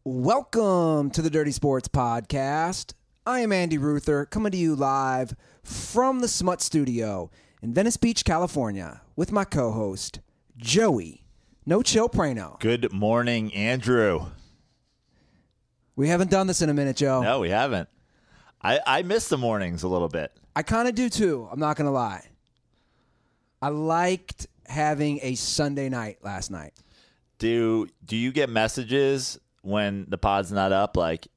Welcome to the Dirty Sports Podcast. I am Andy Ruther, coming to you live from the Smut Studio in Venice Beach, California, with my co-host, Joey No Chill Praino. Good morning, Andrew. We haven't done this in a minute, Joe. No, we haven't. I miss the mornings a little bit. I kind of do too, I'm not going to lie. I liked having a Sunday night last night. Do you get messages when the pod's not up, like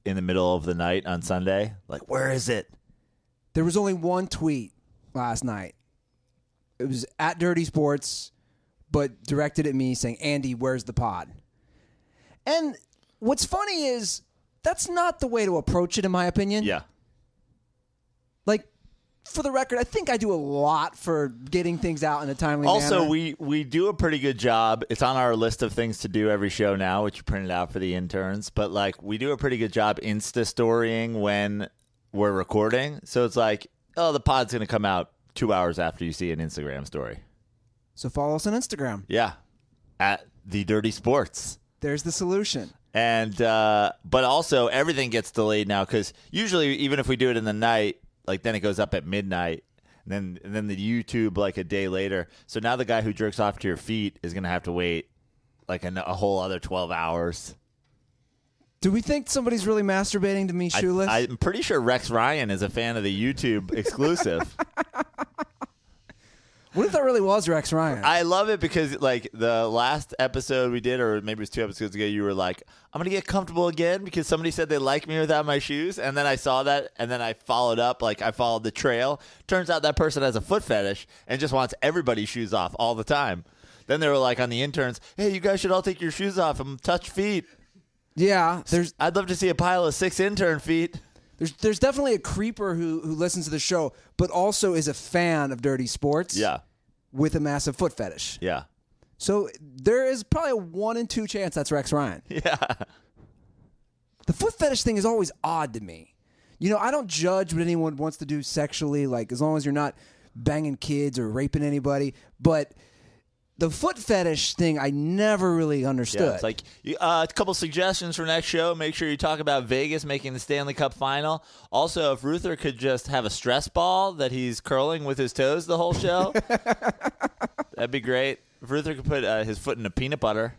in the middle of the night on Sunday? Like, where is it? There was only one tweet last night. It was at Dirty Sports, but directed at me saying, Andy, where's the pod? And what's funny is that's not the way to approach it, in my opinion. Yeah. Like, for the record, I think I do a lot for getting things out in a timely manner. Also, we do a pretty good job. It's on our list of things to do every show now, which you printed out for the interns. But, like, we do a pretty good job Insta-storying when we're recording. So it's like, oh, the pod's going to come out 2 hours after you see an Instagram story. So follow us on Instagram. Yeah. At The Dirty Sports. There's the solution. And but also everything gets delayed now because usually even if we do it in the night, like then it goes up at midnight, and then the YouTube like a day later. So now the guy who jerks off to your feet is gonna have to wait like a whole other 12 hours. Do we think somebody's really masturbating to me shoeless? I'm pretty sure Rex Ryan is a fan of the YouTube exclusive. What if that really was Rex Ryan? I love it because, like, the last episode we did, or maybe it was 2 episodes ago, you were like, I'm going to get comfortable again because somebody said they like me without my shoes. And then I saw that, and then I followed up. Like, I followed the trail. Turns out that person has a foot fetish and just wants everybody's shoes off all the time. Then they were like on the interns, hey, you guys should all take your shoes off and touch feet. Yeah. I'd love to see a pile of 6 intern feet. There's definitely a creeper who listens to the show, but also is a fan of Dirty Sports. Yeah. With a massive foot fetish. Yeah. So there is probably a 1 in 2 chance that's Rex Ryan. Yeah. The foot fetish thing is always odd to me. You know, I don't judge what anyone wants to do sexually, like as long as you're not banging kids or raping anybody, but the foot fetish thing, I never really understood. Yeah, it's like a couple suggestions for next show. Make sure you talk about Vegas making the Stanley Cup final. Also, if Ruther could just have a stress ball that he's curling with his toes the whole show, that'd be great. If Ruther could put his foot in a peanut butter.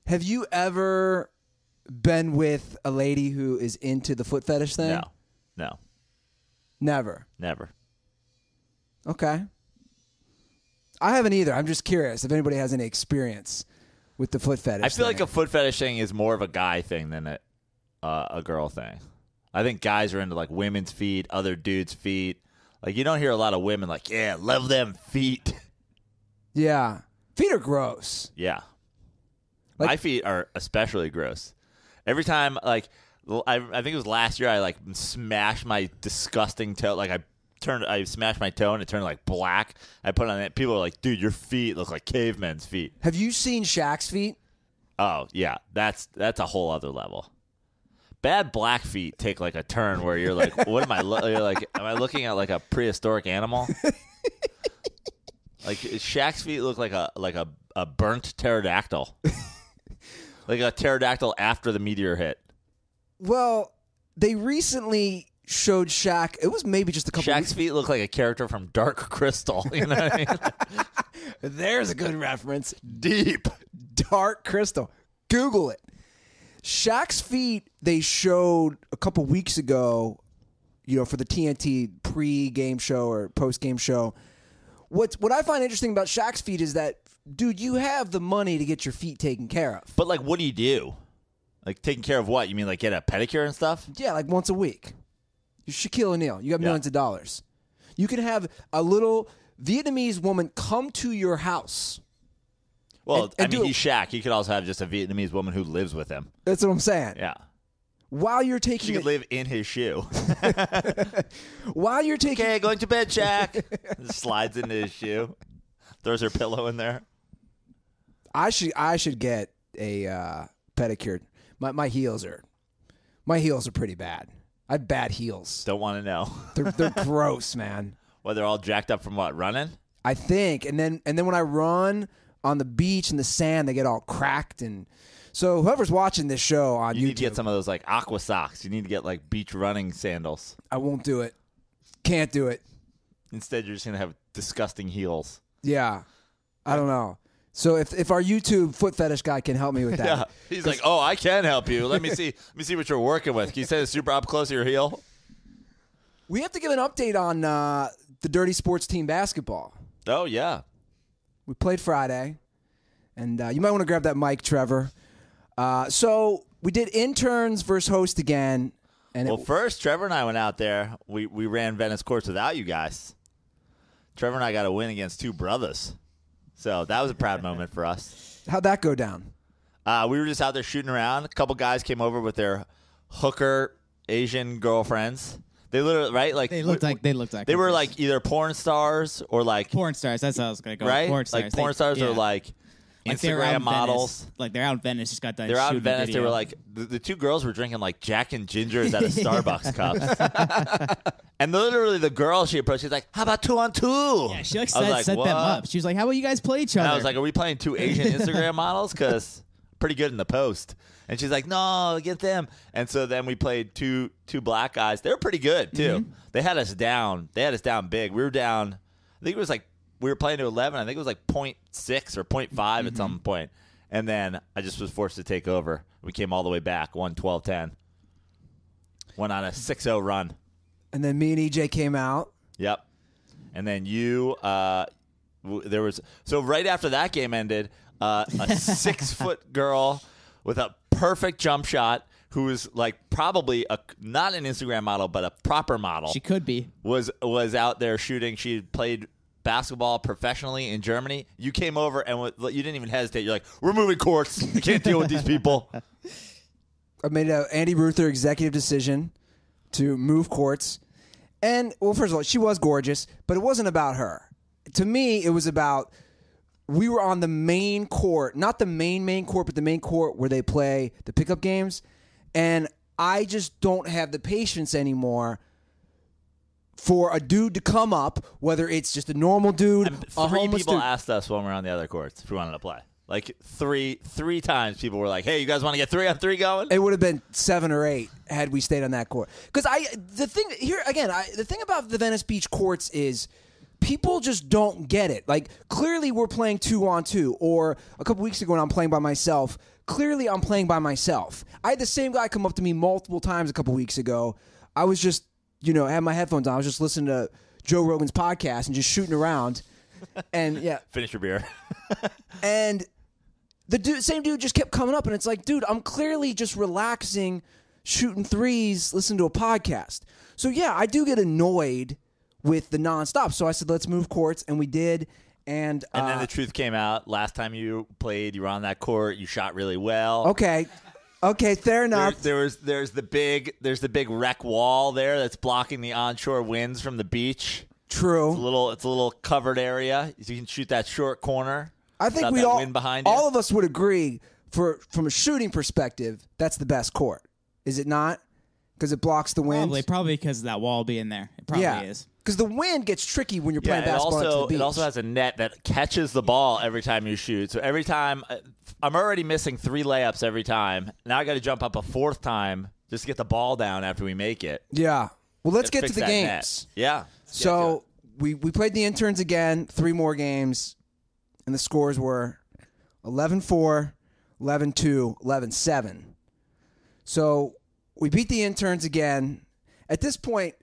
Have you ever been with a lady who is into the foot fetish thing? No. Never? Never. Okay. I haven't either. I'm just curious if anybody has any experience with the foot fetish. I feel like a foot fetish thing is more of a guy thing than a girl thing. I think guys are into like women's feet, other dudes' feet. Like you don't hear a lot of women like, yeah, love them feet. Yeah. Feet are gross. Yeah. Like, my feet are especially gross. Every time, like, I think it was last year, I like smashed my disgusting toe. Like I smashed my toe and it turned like black. I put on it. People are like, dude, your feet look like cavemen's feet. Have you seen Shaq's feet? Oh, yeah. That's a whole other level. Bad black feet take like a turn where you're like, what am I you're like, am I looking at like a prehistoric animal? Like Shaq's feet look like a burnt pterodactyl. Like a pterodactyl after the meteor hit. Well, they recently showed Shaq. It was maybe just a couple Shaq's feet look like a character from Dark Crystal. You know what I mean? There's a good reference. Deep. Dark Crystal. Google it. Shaq's feet, they showed a couple weeks ago, you know, for the TNT pre-game show or post-game show. What I find interesting about Shaq's feet is that, dude, you have the money to get your feet taken care of. But, like, what do you do? Like, taking care of what? You mean, like, get a pedicure and stuff? Yeah, like once a week. You're Shaquille O'Neal. You got millions of dollars. You can have a little Vietnamese woman come to your house. Well, I mean, he's Shaq. He could also have just a Vietnamese woman who lives with him. That's what I'm saying. Yeah. While you're taking... She could live in his shoe. While you're taking... Okay, going to bed, Shaq. Slides into his shoe. Throws her pillow in there. I should get a pedicure. My heels are pretty bad. I have bad heels. Don't want to know. They're gross, man. Well, they're all jacked up from what, running? I think. And then when I run on the beach in the sand, they get all cracked. And So whoever's watching this show on YouTube, you need to get some of those like aqua socks. You need to get like beach running sandals. I won't do it. Can't do it. Instead, you're just gonna have disgusting heels. Yeah, I don't know. So if our YouTube foot fetish guy can help me with that, Yeah, he's like, oh, I can help you. Let me see. Let me see what you're working with. Can you say it's super up close to your heel? we have to give an update on the Dirty Sports team basketball. Oh yeah. We played Friday, and you might want to grab that mic, Trevor. So we did interns versus host again. And Well, first, Trevor and I went out there. We ran Venice courts without you guys. Trevor and I got a win against two brothers. So that was a proud moment for us. how'd that go down? We were just out there shooting around. A couple guys came over with their hooker Asian girlfriends. They literally, right? Like They looked like they were hookers. like either porn stars or like porn stars. That's how I was gonna go. right, Porn stars. like porn stars yeah. or like they were out Instagram in models. Venice. Like they're out in Venice. Just got done. They're out in shooting a Venice. They video. were like the two girls were drinking like Jack and Gingers out of Starbucks cups. And literally the girl she approached, she's like, "How about 2-on-2?" Yeah, she like I was set, set "What?" them up. She was like, "How about you guys play each other?" And I was like, "Are we playing two Asian Instagram models? Because pretty good in the post." And she's like, "No, get them." And so then we played two black guys. They were pretty good too. Mm-hmm. They had us down. They had us down big. We were down. I think it was like we were playing to 11. I think it was like 0.6 or 0.5 Mm-hmm. at some point. And then I just was forced to take over. We came all the way back, won 12-10. Went on a 6-0 run. And then me and EJ came out. Yep. And then you, there was, so right after that game ended, a 6-foot girl with a perfect jump shot who was like probably not an Instagram model, but a proper model. she could be. was out there shooting. She played basketball professionally in Germany. You came over and you didn't even hesitate. You're like, "We're moving courts. I can't deal with these people." I made an Andy Ruther executive decision to move courts. And, well, first of all, she was gorgeous, but it wasn't about her. To me, it was about we were on the main court, not the main court, but the main court where they play the pickup games. And I just don't have the patience anymore for a dude to come up, whether it's just a normal dude, And a three homeless people dude. asked us when we were on the other courts if we wanted to play. Like three times people were like, "Hey, you guys want to get 3-on-3 going?" It would have been 7 or 8 had we stayed on that court. Because the thing about the Venice Beach courts is people just don't get it. Like, clearly we're playing 2-on-2, or a couple weeks ago when I'm playing by myself, clearly I'm playing by myself. I had the same guy come up to me multiple times a couple weeks ago. I was just, I had my headphones on. I was just listening to Joe Rogan's podcast and just shooting around. And, yeah. Finish your beer. And the same dude just kept coming up, and it's like, dude, I'm clearly just relaxing, shooting threes, listening to a podcast. So, yeah, I do get annoyed with the nonstop. So I said, let's move courts, and we did. And then the truth came out. Last time you played, you were on that court. You shot really well. Okay, fair enough. There's the big wreck wall there that's blocking the onshore winds from the beach. True. It's a little covered area. You can shoot that short corner. I think without we that all wind behind you. all of us would agree from a shooting perspective, that's the best court. Is it not? Because it blocks the wind. Probably because of that wall being there. It probably is. Because the wind gets tricky when you're playing Yeah, basketball next to the beach. it also has a net that catches the ball every time you shoot. So every time, I'm already missing 3 layups every time. Now I got to jump up a 4th time just to get the ball down after we make it. Yeah. Well, let's get to Fix the that games. net. Yeah. So we played the interns again, 3 more games, and the scores were 11-4, 11-2, 11-7. So we beat the interns again. At this point,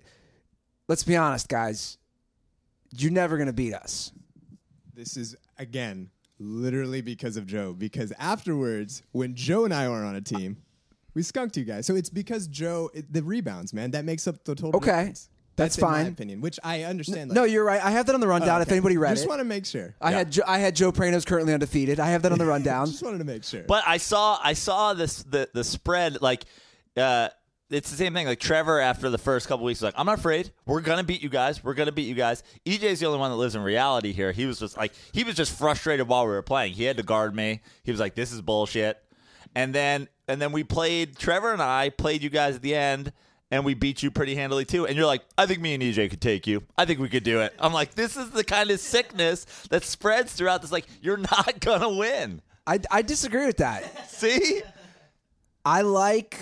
let's be honest, guys. You're never going to beat us. This is, again, literally because of Joe. Because afterwards, when Joe and I were on a team, we skunked you guys. So it's because Joe, the rebounds, man, that makes up the total Okay. difference. That's in my fine. opinion, which I understand. No, you're right. I have that on the rundown if anybody read Just it. want to make sure. I had Joe Praino's currently undefeated. I have that on the rundown. Just wanted to make sure. But I saw this the spread, like it's the same thing. Like Trevor after the first couple weeks was like, "I'm not afraid. We're gonna beat you guys. We're gonna beat you guys." EJ's the only one that lives in reality here. He was just frustrated while we were playing. He had to guard me. He was like, "This is bullshit." And then we played. Trevor and I played you guys at the end. And we beat you pretty handily, too. And you're like, "I think me and EJ could take you. I think we could do it." I'm like, this is the kind of sickness that spreads throughout this. Like, you're not going to win. I disagree with that. See? I like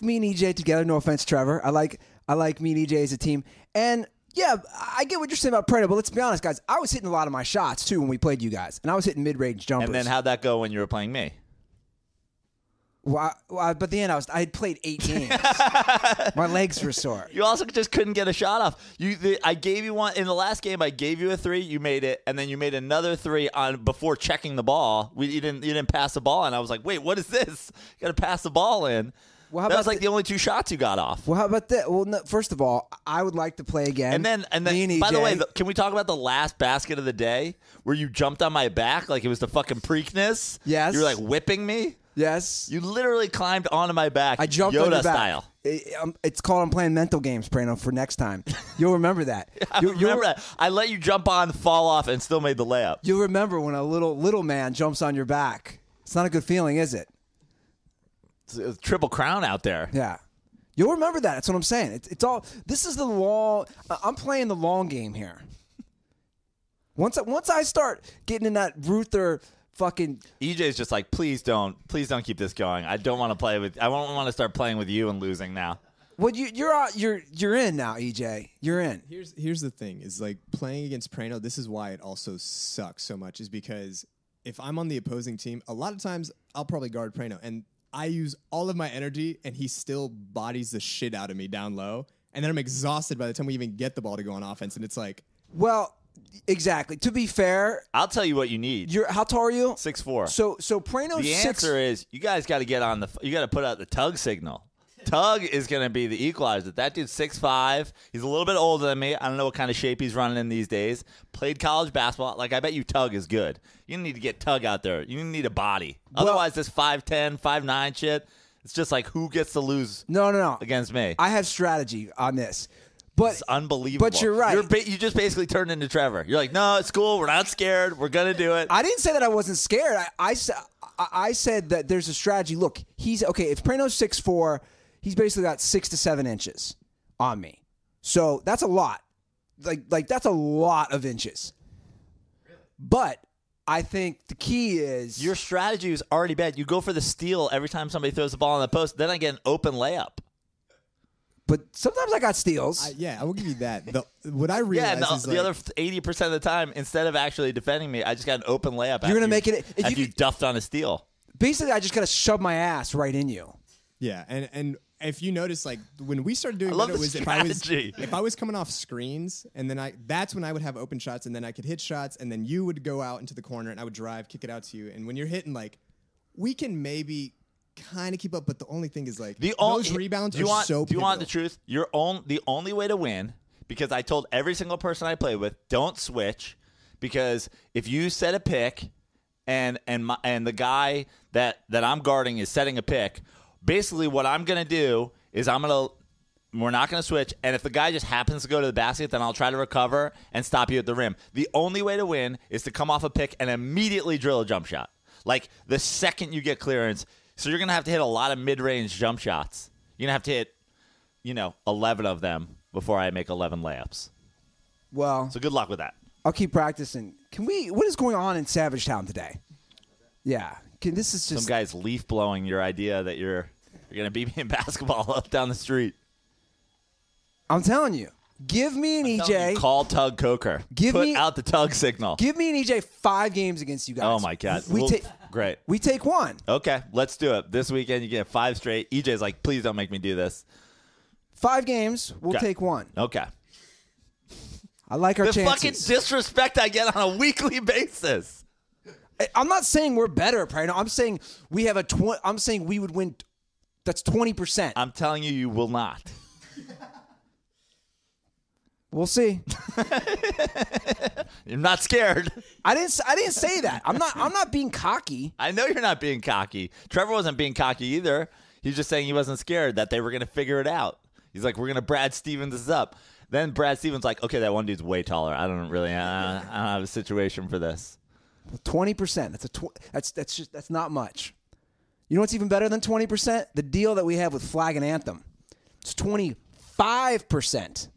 me and EJ together. No offense, Trevor. I like me and EJ as a team. And yeah, I get what you're saying about Praino, but let's be honest, guys. I was hitting a lot of my shots too when we played you guys, and I was hitting mid-range jumpers. And then how'd that go when you were playing me? Well, but the end, I had played 8 games. My legs were sore. You also just couldn't get a shot off. I gave you one in the last game. I gave you a 3. You made it, and then you made another 3 on before checking the ball. You didn't pass the ball, and I was like, wait, what is this? You got to pass the ball in. Well, that was like the only 2 shots you got off. Well, how about that? Well, no, first of all, I would like to play again. And then, me and EJ. by the way, can we talk about the last basket of the day where you jumped on my back like it was the fucking Preakness? Yes. You were like whipping me. Yes. You literally climbed onto my back. I jumped Yoda on your back. style. It's called I'm playing mental games, Praino, for next time. You'll remember that. I remember that. I let you jump on, fall off, and still made the layup. You'll remember when a little man jumps on your back. It's not a good feeling, is it? It's a triple crown out there. Yeah. You'll remember that. That's what I'm saying. It's all. This is the long. I'm playing the long game here. Once I start getting in that Ruther fucking. EJ's just like, please don't keep this going. I don't want to play with. I don't want to start playing with you and losing now. Well, you're in now, EJ. You're in. Here's the thing: is like playing against Praino. This is why it also sucks so much. Is because if I'm on the opposing team, a lot of times I'll probably guard Praino, and I use all of my energy, and he still bodies the shit out of me down low, and then I'm exhausted by the time we even get the ball to go on offense, and it's like, well, exactly. To be fair, I'll tell you what you need. How tall are you? 6'4". So Praino's the answer is you guys got to get on you got to put out the Tug signal. Tug is going to be the equalizer. That dude's 6'5". He's a little bit older than me. I don't know what kind of shape he's running in these days. Played college basketball. Like, I bet you Tug is good. You need to get Tug out there. You need a body. Otherwise, this 5'10", 5'9" shit, it's just like who gets to lose No. against me. I have strategy on this. But it's unbelievable. But you're right. You just basically turned into Trevor. You're like, no, it's cool. We're not scared. We're going to do it. I didn't say that I wasn't scared. I said that there's a strategy. Look, he's okay. If Praino's 6'4", he's basically got 6 to 7 inches on me. So that's a lot. Like that's a lot of inches. But I think the key is your strategy is already bad. You go for the steal every time somebody throws the ball on the post. Then I get an open layup. But sometimes I got steals. I will give you that. What I realize is the other 80% of the time, instead of actually defending me, I just got an open layup. You're going to make it if you duffed on a steal. Basically, I just got to shove my ass right in you. Yeah, and if you notice, like when we started doing that, it was if I was coming off screens, and then that's when I would have open shots, and then I could hit shots, and then you would go out into the corner, and I would drive, kick it out to you, and when you're hitting, like we can maybe kind of keep up, but the only thing is like those rebounds are so. Do you want the truth? The only way to win, because I told every single person I play with, don't switch, because if you set a pick, and the guy that I'm guarding is setting a pick. Basically, what I'm going to do is we're not going to switch, and if the guy just happens to go to the basket, then I'll try to recover and stop you at the rim. The only way to win is to come off a pick and immediately drill a jump shot. Like, the second you get clearance, so you're going to have to hit a lot of mid-range jump shots. You're going to have to hit, 11 of them before I make 11 layups. Well, so good luck with that. I'll keep practicing. What is going on in Savage Town today? Yeah. This is just some guy's leaf blowing your idea that you're going to beat me in basketball up down the street. I'm telling you, give me an EJ. Call Tug Coker. Put out the Tug signal. Give me an EJ 5 games against you guys. Oh my God, great. We take 1. Okay, let's do it this weekend. You get 5 straight. EJ's like, please don't make me do this. 5 games. We'll take 1. Okay. I like our chances. The fucking disrespect I get on a weekly basis. I'm not saying we're better, Praino. I'm saying we have I'm saying we would win. That's 20%. I'm telling you, you will not. We'll see. You're not scared. I didn't say that. I'm not being cocky. I know you're not being cocky. Trevor wasn't being cocky either. He's just saying he wasn't scared that they were going to figure it out. He's like, we're going to Brad Stevens this up. Then Brad Stevens like, okay, that one dude's way taller. I don't have a situation for this. 20%. That's not much. You know what's even better than 20%? The deal that we have with Flag and Anthem. It's 25%.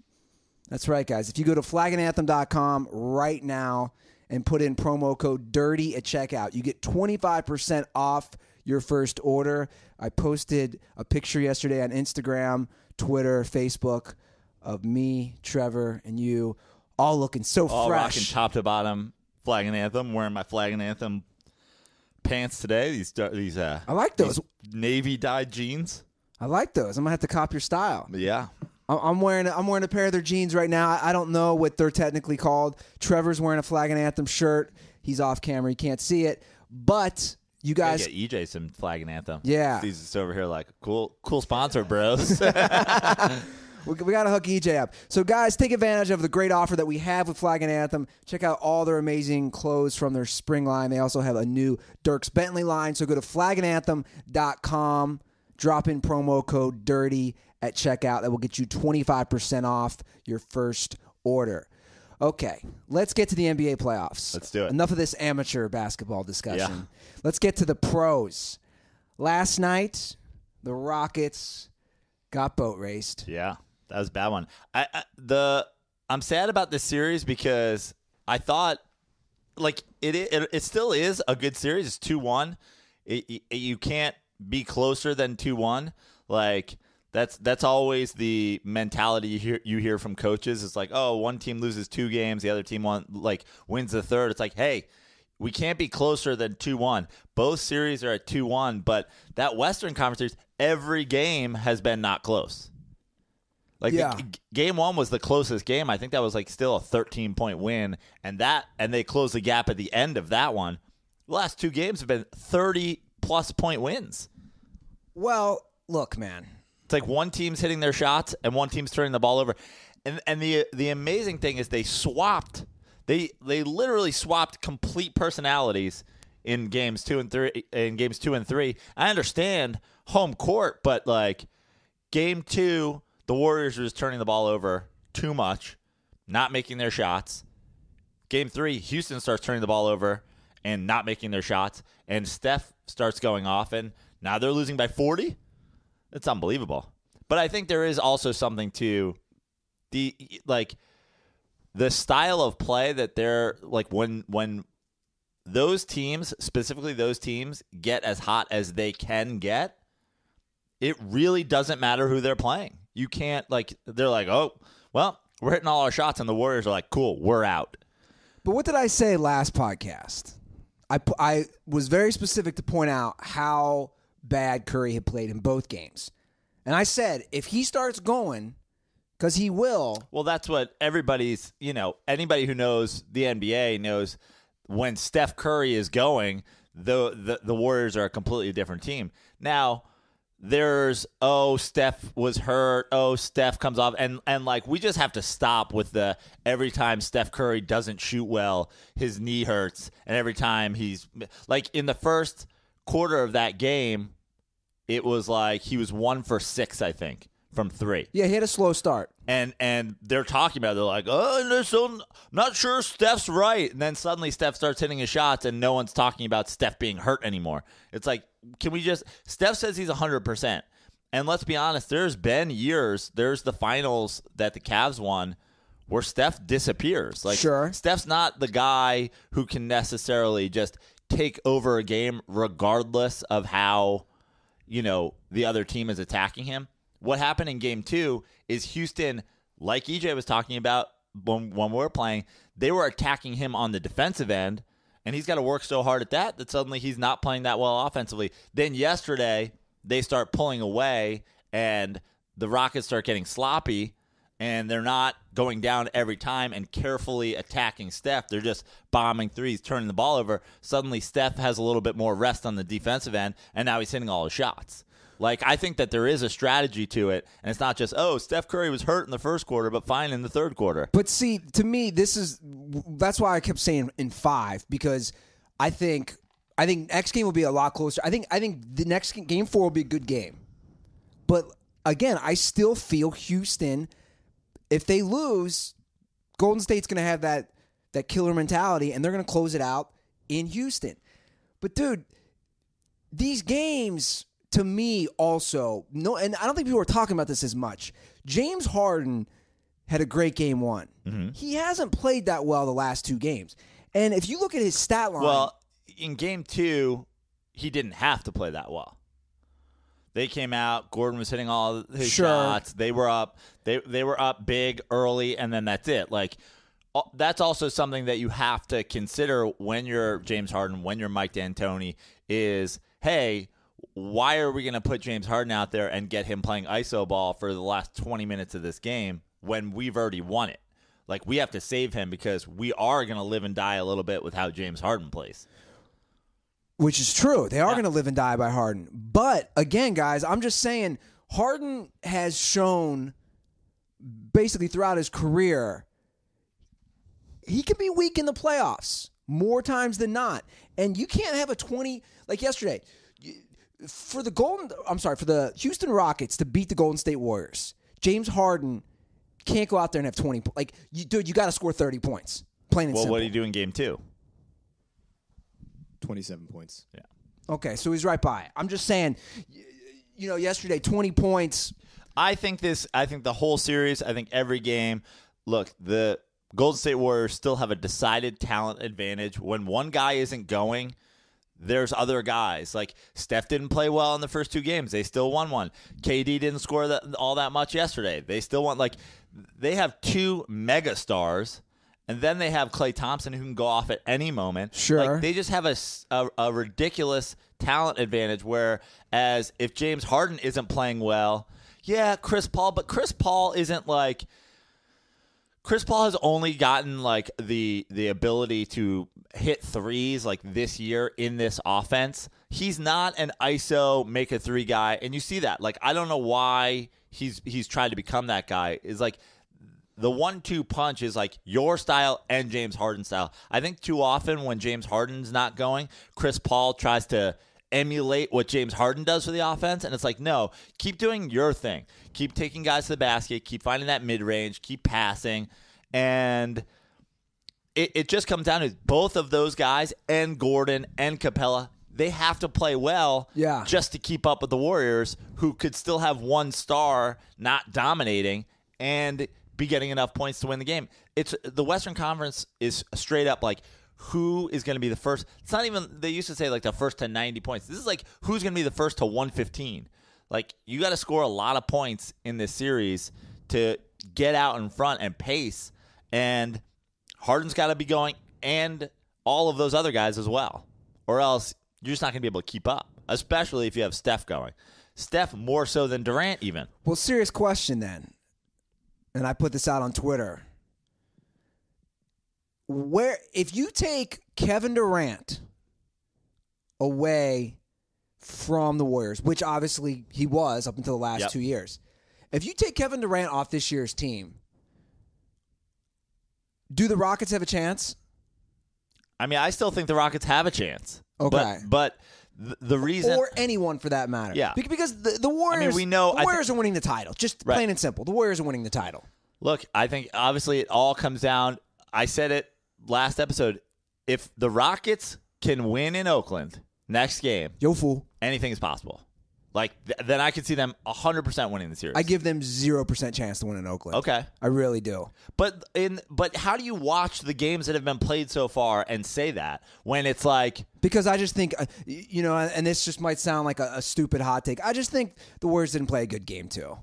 That's right, guys. If you go to flagandanthem.com right now and put in promo code DIRTY at checkout. You get 25% off your first order. I posted a picture yesterday on Instagram, Twitter, Facebook of me, Trevor, and you all looking so all fresh. rocking top to bottom Flag and Anthem. Wearing my Flag and Anthem pants today. These I like those. these navy dyed jeans. I like those. I'm gonna have to copy your style. Yeah. I'm wearing a pair of their jeans right now. I don't know what they're technically called. Trevor's wearing a Flag and Anthem shirt. He's off camera. You can't see it. But you guys, get EJ some Flag and Anthem. Yeah. He's just over here like cool sponsor, bros. we got to hook EJ up. So, guys, take advantage of the great offer that we have with Flag and Anthem. Check out all their amazing clothes from their spring line. They also have a new Dirks Bentley line. So go to flagandanthem.com. Drop in promo code DIRTY at checkout. That will get you 25% off your first order. Okay, let's get to the NBA playoffs. Let's do it. Enough of this amateur basketball discussion. Yeah. Let's get to the pros. Last night, the Rockets got boat raced. Yeah, that was a bad one. I'm sad about this series because I thought like it still is a good series. It's 2-1. You can't be closer than 2-1. Like that's always the mentality you hear from coaches. It's like, oh, one team loses 2 games, the other team wins the third. It's like, hey, we can't be closer than 2-1. Both series are at 2-1, but that Western Conference series, every game has been not close. Like game 1 was the closest game. I think that was like still a 13-point win, and they closed the gap at the end of that one. The last 2 games have been 30-plus point wins. Well, look, man. It's like one team's hitting their shots and one team's turning the ball over. And the amazing thing is they swapped. They literally swapped complete personalities in games 2 and 3. I understand home court, but like game 2, the Warriors were just turning the ball over too much, not making their shots. Game 3, Houston starts turning the ball over and not making their shots, and Steph starts going off, and now they're losing by 40. It's unbelievable. But I think there is also something to the style of play that they're like when those teams, specifically those teams, get as hot as they can get, it really doesn't matter who they're playing. You can't they're like, oh, well, we're hitting all our shots, and the Warriors are like, cool, we're out. But what did I say last podcast? I was very specific to point out how bad Curry had played in both games. And I said, if he starts going, because he will. Well, that's what everybody's, anybody who knows the NBA knows when Steph Curry is going, the Warriors are a completely different team. Now, there's, Steph was hurt. Steph comes off. And we just have to stop with the every time Steph Curry doesn't shoot well, his knee hurts. And every time he's like in the first quarter of that game, it was like he was 1 for 6, I think, from 3. Yeah, he had a slow start. And they're talking about it. They're like, I'm not sure Steph's right. And then suddenly Steph starts hitting his shots, and no one's talking about Steph being hurt anymore. It's like, Steph says he's 100%. And let's be honest, there's been years, there's the finals that the Cavs won where Steph disappears. Sure. Steph's not the guy who can necessarily just take over a game regardless of how the other team is attacking him. What happened in game 2 is Houston, like EJ was talking about when we were playing, they were attacking him on the defensive end, and he's got to work so hard at that suddenly he's not playing that well offensively. Then yesterday, they start pulling away, and the Rockets start getting sloppy, and they're not going down every time and carefully attacking Steph. They're just bombing threes, turning the ball over. Suddenly, Steph has a little bit more rest on the defensive end, and now he's hitting all his shots. I think that there is a strategy to it, and it's not just, Steph Curry was hurt in the first quarter, but fine in the third quarter. But see, to me, that's why I kept saying in 5, because I think next game will be a lot closer. I think the next game 4 will be a good game. But again, I still feel Houston, if they lose, Golden State's going to have that killer mentality, and they're going to close it out in Houston. But dude, these games, to me, also, and I don't think people are talking about this as much. James Harden had a great game 1. Mm-hmm. He hasn't played that well the last 2 games. And if you look at his stat line, Well, in game 2, he didn't have to play that well. They came out. Gordon was hitting all his shots. They were up. They were up big early, and then that's it. Like, that's also something that you have to consider when you're James Harden, when you're Mike D'Antoni, is, hey, why are we going to put James Harden out there and get him playing iso ball for the last 20 minutes of this game when we've already won it? Like, we have to save him because we are going to live and die a little bit with how James Harden plays. Which is true. They are going to live and die by Harden. But, again, guys, I'm just saying Harden has shown basically throughout his career he can be weak in the playoffs more times than not. And you can't have a 20 – like yesterday, for the Houston Rockets to beat the Golden State Warriors, James Harden can't go out there and have 20 – like, dude, you got to score 30 points, plain and simple. Well, what did he do in game 2? 27 points. Yeah. Okay, so he's right by it. I'm just saying, yesterday, 20 points. I think the whole series, I think every game, look, the Golden State Warriors still have a decided talent advantage. When one guy isn't going, there's other guys. Like, Steph didn't play well in the first 2 games. They still won one. KD didn't score all that much yesterday. They still won. Like, they have 2 mega stars. And then they have Klay Thompson who can go off at any moment. Sure. Like, they just have a ridiculous talent advantage, whereas if James Harden isn't playing well, yeah, Chris Paul, but Chris Paul isn't like – Chris Paul has only gotten like the ability to hit threes like this year in this offense. He's not an ISO make a 3 guy, and you see that. Like, I don't know why he's tried to become that guy. Is like – the 1-2 punch is like your style and James Harden's style. I think too often when James Harden's not going, Chris Paul tries to emulate what James Harden does for the offense, and it's like, no, keep doing your thing. Keep taking guys to the basket, keep finding that mid-range, keep passing, and it just comes down to both of those guys and Gordon and Capella. They have to play well just to keep up with the Warriors, who could still have one star not dominating and be getting enough points to win the game. It's the Western Conference is straight up like who is going to be the first. It's not even, they used to say like the first to 90 points. This is like who's going to be the first to 115. Like, you got to score a lot of points in this series to get out in front and pace. And Harden's got to be going, and all of those other guys as well, or else you're just not going to be able to keep up, especially if you have Steph going. Steph more so than Durant even. Well, serious question then. And I put this out on Twitter. If you take Kevin Durant away from the Warriors, which obviously he was up until the last 2 years, if you take Kevin Durant off this year's team, do the Rockets have a chance? I mean, I still think the Rockets have a chance. Okay. But the reason, or anyone for that matter. Yeah. Because the Warriors, I mean, we know, the Warriors are winning the title. Just plain and simple. The Warriors are winning the title. Look, I think obviously it all comes down. I said it last episode. If the Rockets can win in Oakland next game, yo fool, anything is possible. Like, then I could see them 100% winning the series. I give them 0% chance to win in Oakland. Okay. I really do. But how do you watch the games that have been played so far and say that when it's like... Because I just think, and this just might sound like a stupid hot take, I just think the Warriors didn't play a good game, too.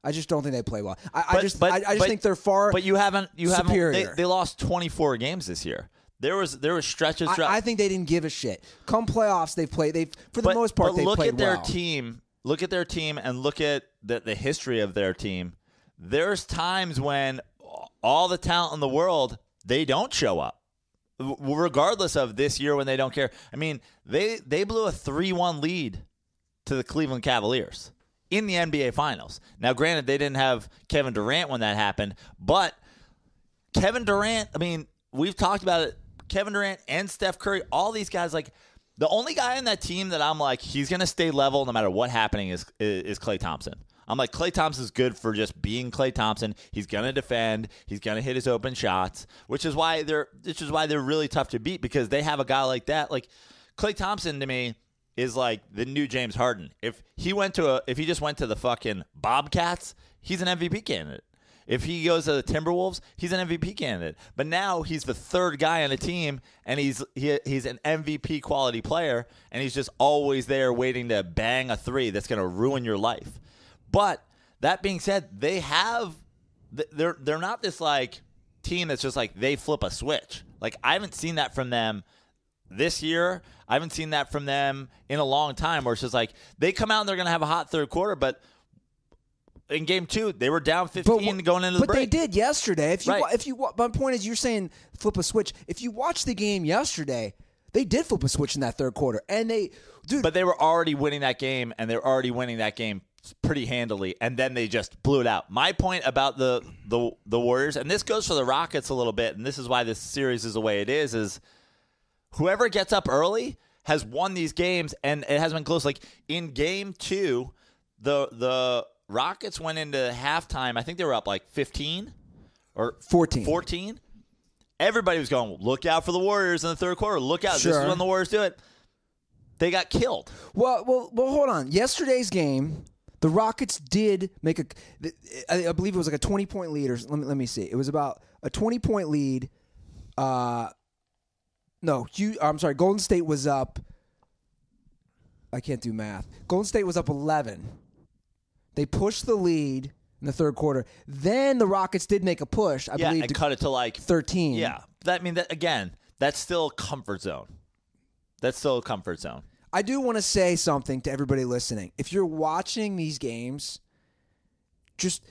I just don't think they play well. I just think they're far But you haven't superior. They lost 24 games this year. There was stretches. I think they didn't give a shit. Come playoffs, they've played. For the most part, they've played well. Look at their team. Look at their team, and look at the history of their team. There's times when all the talent in the world, they don't show up, regardless of this year when they don't care. I mean, they blew a 3-1 lead to the Cleveland Cavaliers in the NBA Finals. Now, granted, they didn't have Kevin Durant when that happened, but Kevin Durant, I mean, we've talked about it. Kevin Durant and Steph Curry, all these guys, like, the only guy on that team that I'm like, he's going to stay level no matter what happening is Klay Thompson. I'm like, Klay Thompson's good for just being Klay Thompson. He's going to defend. He's going to hit his open shots, which is why they're really tough to beat, because they have a guy like that. Like, Klay Thompson to me is like the new James Harden. If he just went to the fucking Bobcats, he's an MVP candidate. If he goes to the Timberwolves, he's an MVP candidate. But now he's the third guy on the team, and he's an MVP quality player, and he's just always there waiting to bang a three that's going to ruin your life. But that being said, they're not this like team that's just like they flip a switch. Like I haven't seen that from them this year. I haven't seen that from them in a long time where it's just like they come out and they're going to have a hot third quarter, but in game 2, they were down 15 going into the break. But they did yesterday. My point is, you're saying flip a switch. If you watch the game yesterday, they did flip a switch in that third quarter, and But they were already winning that game, and they're already winning that game pretty handily, and then they just blew it out. My point about the Warriors, and this goes for the Rockets a little bit, and this is why this series is the way it is whoever gets up early has won these games, and it has been close. Like in game 2, the Rockets went into halftime. I think they were up like 15 or 14. Everybody was going, look out for the Warriors in the third quarter. Look out. Sure. This is when the Warriors do it. They got killed. Well, hold on. Yesterday's game, the Rockets did make I believe it was like a 20-point lead. Or let me see. It was about a 20-point lead. I'm sorry. Golden State was up. I can't do math. Golden State was up 11. They pushed the lead in the third quarter. Then the Rockets did make a push, I believe, and cut it to like 13. Yeah. That's still comfort zone. I do want to say something to everybody listening. If you're watching these games, just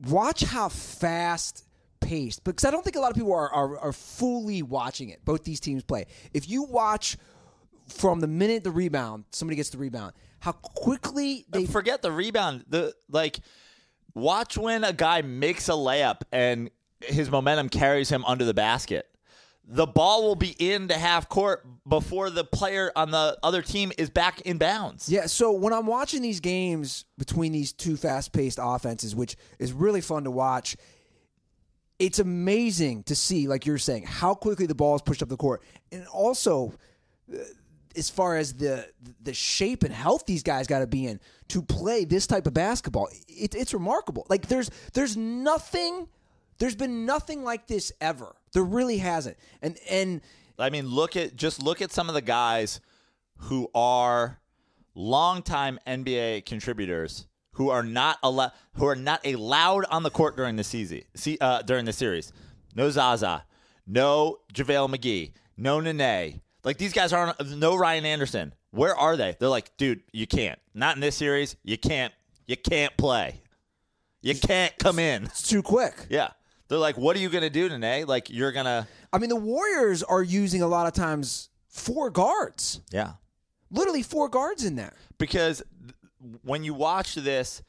watch how fast-paced, because I don't think a lot of people are fully watching it, both these teams play. If you watch from the minute the rebound, somebody gets the rebound, how quickly they... Forget the rebound. Watch when a guy makes a layup and his momentum carries him under the basket. The ball will be into half court before the player on the other team is back in bounds. Yeah, so when I'm watching these games between these two fast-paced offenses, which is really fun to watch, it's amazing to see, like you're saying, how quickly the ball is pushed up the court. And also, as far as the shape and health these guys got to be in to play this type of basketball, it's remarkable. Like there's been nothing like this ever. There really hasn't. And I mean, look at some of the guys who are longtime NBA contributors who are not allowed on the court during the series. No Zaza, no JaVale McGee, no Nene. Like these guys aren't. No Ryan Anderson. Where are they? They're like, dude, you can't. Not in this series. You can't play. You can't come in. It's too quick. Yeah. They're like, what are you going to do, Nene? Like, you're going to... I mean, the Warriors are using a lot of times 4 guards. Yeah. Literally 4 guards in there. Because when you watch this,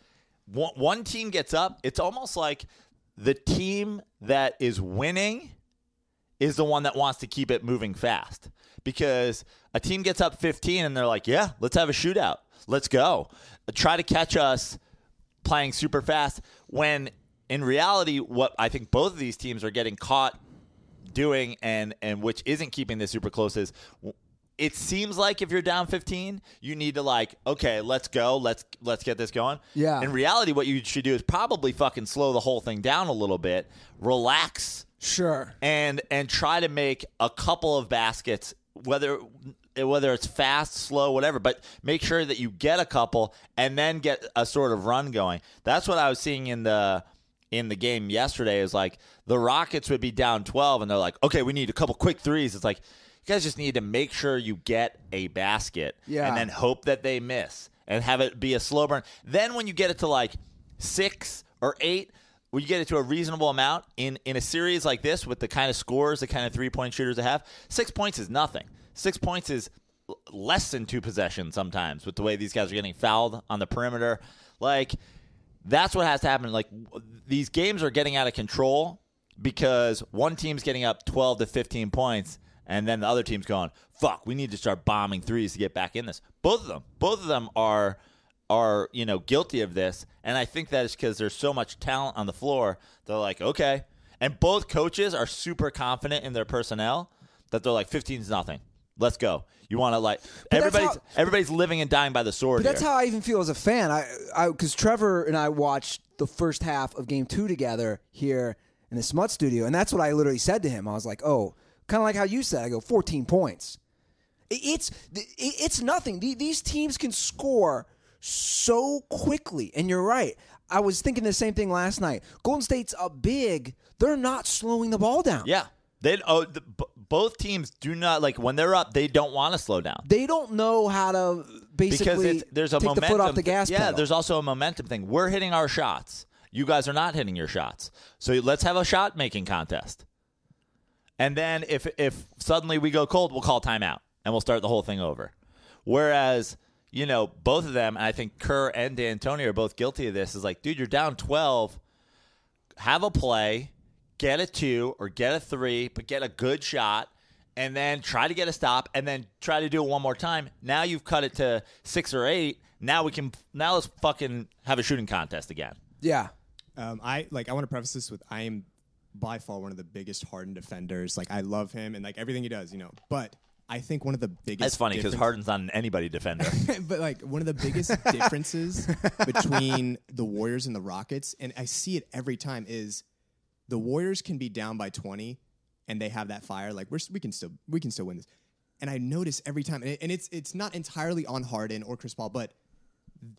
one team gets up, it's almost like the team that is winning is the one that wants to keep it moving fast. Because a team gets up 15 and they're like, yeah, let's have a shootout. Let's go. Try to catch us playing super fast when... In reality, what I think both of these teams are getting caught doing and which isn't keeping this super close is it seems like if you're down 15, you need to like, okay, let's go. Let's get this going. Yeah. In reality, what you should do is probably fucking slow the whole thing down a little bit, relax. Sure. And try to make a couple of baskets, whether it's fast, slow, whatever, but make sure that you get a couple and then get a sort of run going. That's what I was seeing in the game yesterday is like the Rockets would be down 12 and they're like, okay, we need a couple quick threes. It's like, you guys just need to make sure you get a basket and then hope that they miss and have it be a slow burn. Then when you get it to like 6 or 8, when you get it to a reasonable amount in a series like this with the kind of scores, the kind of 3-point shooters they have, 6 points is nothing. 6 points is less than 2 possessions sometimes with the way these guys are getting fouled on the perimeter. Like, that's what has to happen. Like, these games are getting out of control because one team's getting up 12 to 15 points, and then the other team's going, fuck, we need to start bombing threes to get back in this. Both of them are guilty of this, and I think that is because there's so much talent on the floor. They're like, okay. And both coaches are super confident in their personnel that they're like, 15 is nothing. Let's go. You want to But everybody's living and dying by the sword. But that's here. how I even feel as a fan. Because Trevor and I watched the first half of Game 2 together here in the Smut Studio, and that's what I literally said to him. I was like, "Oh, kind of like how you said." I go, 14 points. It's nothing. These teams can score so quickly, and you're right. I was thinking the same thing last night. Golden State's up big. They're not slowing the ball down. Yeah. Both teams do not, like, when they're up, they don't want to slow down. They don't know how to basically there's a take momentum, the foot off the gas pedal. Yeah, there's also a momentum thing. We're hitting our shots. You guys are not hitting your shots. So let's have a shot-making contest. And then if suddenly we go cold, we'll call timeout, and we'll start the whole thing over. Whereas, both of them, and I think Kerr and D'Antoni are both guilty of this, is like, dude, you're down 12. Have a play. Get a 2 or get a 3, but get a good shot, and then try to get a stop, and then try to do it one more time. Now you've cut it to 6 or 8. Now let's fucking have a shooting contest again. Yeah. I want to preface this with I am by far one of the biggest Harden defenders. Like, I love him and like everything he does, But I think one of the biggest. That's funny because Harden's not an anybody defender. But like one of the biggest differences between the Warriors and the Rockets, and I see it every time, is the Warriors can be down by 20 and they have that fire. Like we can still win this. And I notice every time, and it's not entirely on Harden or Chris Paul, but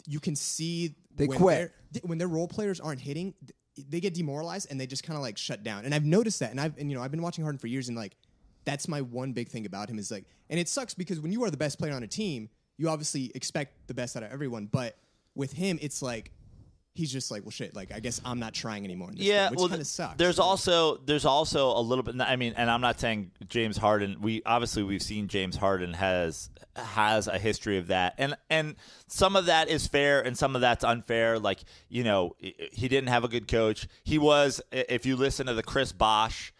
you can see they quit when their role players aren't hitting. They get demoralized and they just kind of like shut down. And I've noticed that, and I've been watching Harden for years, and like that's my one big thing about him is like, and it sucks because when you are the best player on a team, you obviously expect the best out of everyone, but with him, it's like. He's just like, well, shit. Like, I guess I'm not trying anymore. In this game, which kind of sucks. There's also a little bit. I mean, and I'm not saying James Harden. We've seen James Harden has a history of that, and some of that is fair, and some of that's unfair. Like, he didn't have a good coach. He was. If you listen to the Chris Bosh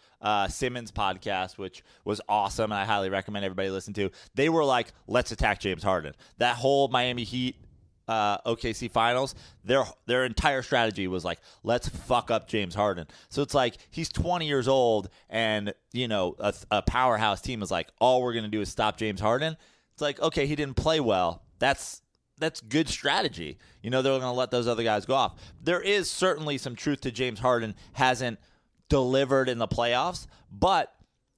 Simmons podcast, which was awesome, and I highly recommend everybody listen to. They were like, let's attack James Harden. That whole Miami Heat. OKC finals, their entire strategy was like, let's fuck up James Harden. So it's like he's 20 years old, and a powerhouse team is like, all we're gonna do is stop James Harden. It's like, okay, he didn't play well. That's good strategy. They're gonna let those other guys go off. There is certainly some truth to James Harden hasn't delivered in the playoffs, but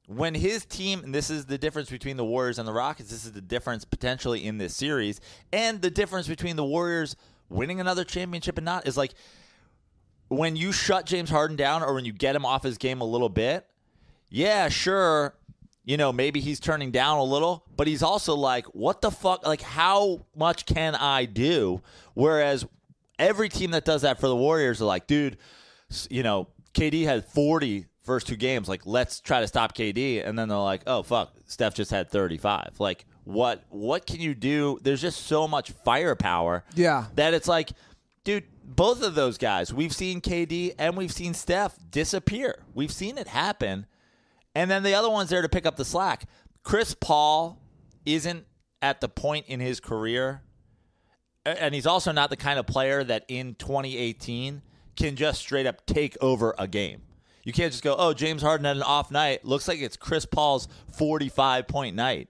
when his team, and this is the difference between the Warriors and the Rockets, this is the difference potentially in this series, and the difference between the Warriors winning another championship and not, is like when you shut James Harden down or when you get him off his game a little bit, yeah, sure, maybe he's turning down a little, but he's also like, what the fuck? Like, how much can I do? Whereas every team that does that for the Warriors are like, dude, KD had 40 first 2 games, like, let's try to stop KD, and then they're like, oh fuck, Steph just had 35. Like, what can you do? There's just so much firepower, that it's like, dude, both of those guys, we've seen KD and we've seen Steph disappear. We've seen it happen, and then the other one's there to pick up the slack. Chris Paul isn't at the point in his career, and he's also not the kind of player that in 2018 can just straight up take over a game. You can't just go, oh, James Harden had an off night. Looks like it's Chris Paul's 45-point night.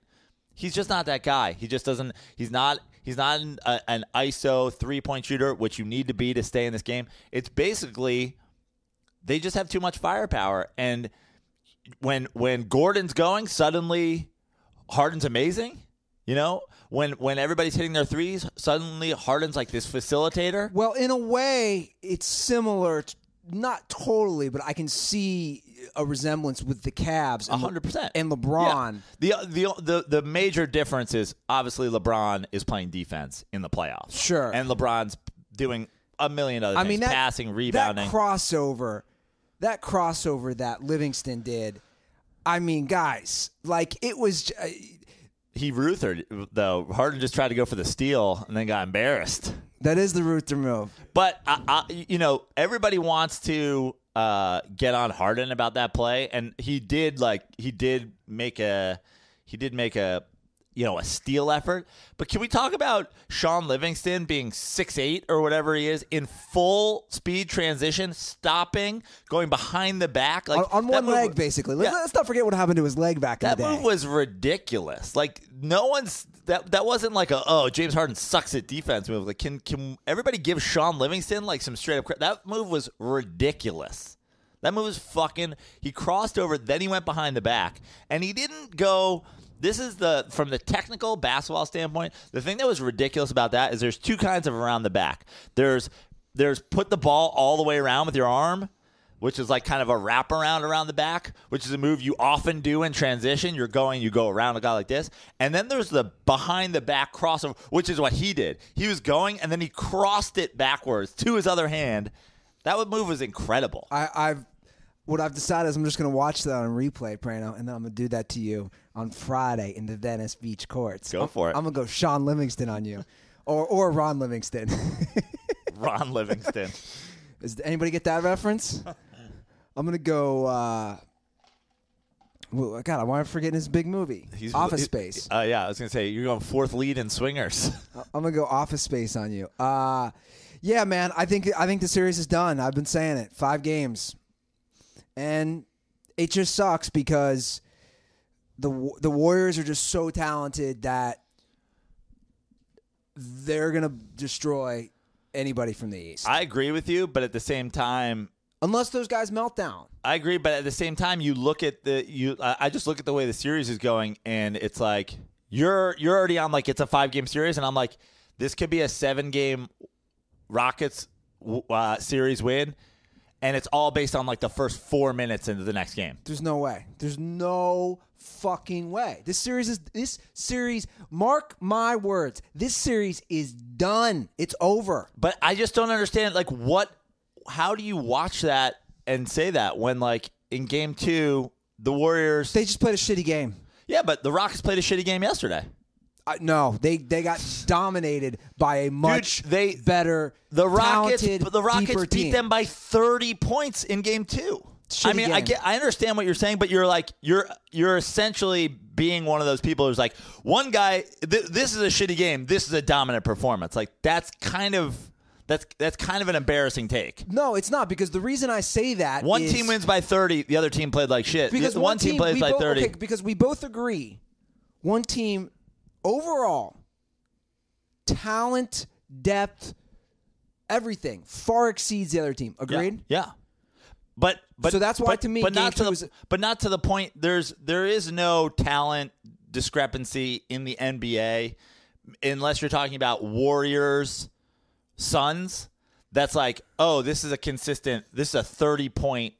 He's just not that guy. He just doesn't. He's not an ISO 3-point shooter, which you need to be to stay in this game. It's basically they just have too much firepower. And when Gordon's going, suddenly Harden's amazing. When everybody's hitting their threes, suddenly Harden's like this facilitator. Well, in a way, it's similar. Not totally, but I can see a resemblance with the Cavs, 100%, and LeBron. Yeah. The major difference is obviously LeBron is playing defense in the playoffs, sure, and LeBron's doing a million other things, passing, rebounding, that crossover that Livingston did. I mean, guys, like it was. He Ruthered, though. Harden just tried to go for the steal and then got embarrassed. That is the Ruther move. But everybody wants to get on Harden about that play, and he did make a a steal effort. But can we talk about Sean Livingston being 6'8" or whatever he is in full speed transition, stopping, going behind the back, like on one leg, basically. Let's not forget what happened to his leg back in the day. That move was ridiculous. Like no one's that wasn't like James Harden sucks at defense move. Like can everybody give Sean Livingston like some straight up credit? That move was ridiculous. That move was he crossed over, then he went behind the back, and he didn't go. This is from the technical basketball standpoint, the thing that was ridiculous about that is there's two kinds of around the back. There's put the ball all the way around with your arm, which is like kind of a wraparound around the back, which is a move you often do in transition. You go around a guy like this. And then there's the behind the back crossover, which is what he did. He was going, and then he crossed it backwards to his other hand. That move was incredible. What I've decided is I'm just going to watch that on replay, Praino, and then I'm going to do that to you on Friday in the Venice Beach courts. Go for it. I'm going to go Sean Livingston on you. Or Ron Livingston. Ron Livingston. Does anybody get that reference? I'm going to go... God, I want to forget his big movie, Office Space. Yeah, I was going to say, you're going fourth lead in Swingers. I'm going to go Office Space on you. Yeah, man, I think the series is done. I've been saying it. 5 games. And it just sucks because the Warriors are just so talented that they're going to destroy anybody from the East. I agree with you, but at the same time... Unless those guys melt down. I agree, but at the same time, you look at I just look at the way the series is going, and it's like you're already on like it's a 5-game series, and I'm like, this could be a 7-game Rockets series win. And it's all based on like the first 4 minutes into the next game. There's no way. There's no fucking way. This series, mark my words, this series is done. It's over. But I just don't understand, like, how do you watch that and say that when, like, in game 2, the Warriors... They just played a shitty game. Yeah, but the Rockets played a shitty game yesterday. No, they got dominated by a much better, the Rockets deeper beat team. them by 30 points in game 2. I mean, I understand what you're saying, but you're like you're essentially being one of those people who's like, one guy, this is a shitty game, this is a dominant performance. Like that's kind of an embarrassing take. No, it's not, because the reason I say that one team wins by 30, the other team played like shit. Because one team plays by 30. Okay, because we both agree, one team overall, talent, depth, everything far exceeds the other team. Agreed? Yeah. But so that's why to me, but not to the point. There is no talent discrepancy in the NBA unless you're talking about Warriors, Suns. That's like, this is a 30-point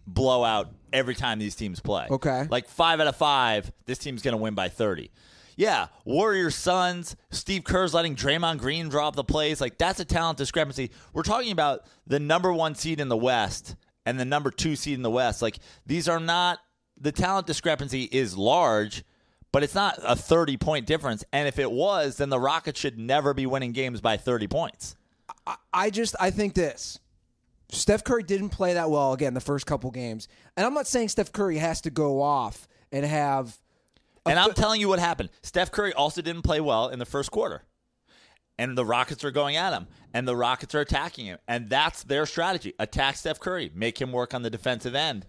blowout every time these teams play. Okay. Like 5 out of 5, this team's going to win by 30. Yeah, Warriors, Suns, Steve Kerr's letting Draymond Green drop the plays. Like, that's a talent discrepancy. We're talking about the number 1 seed in the West and the number 2 seed in the West. Like, these are not – the talent discrepancy is large, but it's not a 30-point difference. And if it was, then the Rockets should never be winning games by 30 points. I think this. Steph Curry didn't play that well, again, the first couple games. And I'm not saying Steph Curry has to go off and have – and I'm telling you what happened. Steph Curry also didn't play well in the first quarter. And the Rockets are going at him. And the Rockets are attacking him. And that's their strategy. Attack Steph Curry. Make him work on the defensive end.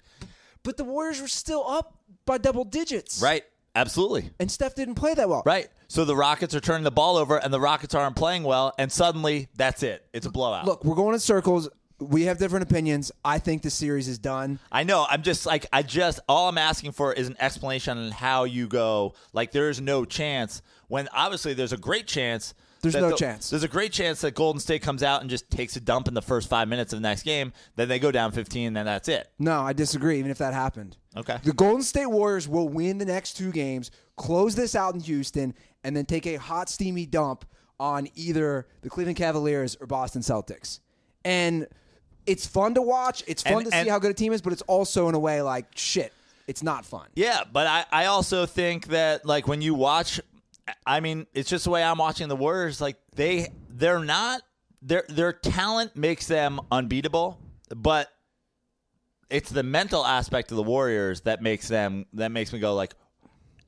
But the Warriors were still up by double digits. Right. Absolutely. And Steph didn't play that well. Right. So the Rockets are turning the ball over, and the Rockets aren't playing well, and suddenly that's it. It's a blowout. Look, we're going in circles. We have different opinions. I think the series is done. I know. I'm just like, all I'm asking for is an explanation on how you go. Like, there's no chance when obviously there's a great chance. There's no chance. There's a great chance that Golden State comes out and just takes a dump in the first 5 minutes of the next game. Then they go down 15, and then that's it. No, I disagree, even if that happened. Okay. The Golden State Warriors will win the next 2 games, close this out in Houston, and then take a hot, steamy dump on either the Cleveland Cavaliers or Boston Celtics. And it's fun to watch. It's fun to see how good a team is, but it's also in a way like, shit, it's not fun. Yeah, but I also think that, like, when you watch, I mean, it's just the way I'm watching the Warriors. Like, they're not, their talent makes them unbeatable, but it's the mental aspect of the Warriors that makes me go like,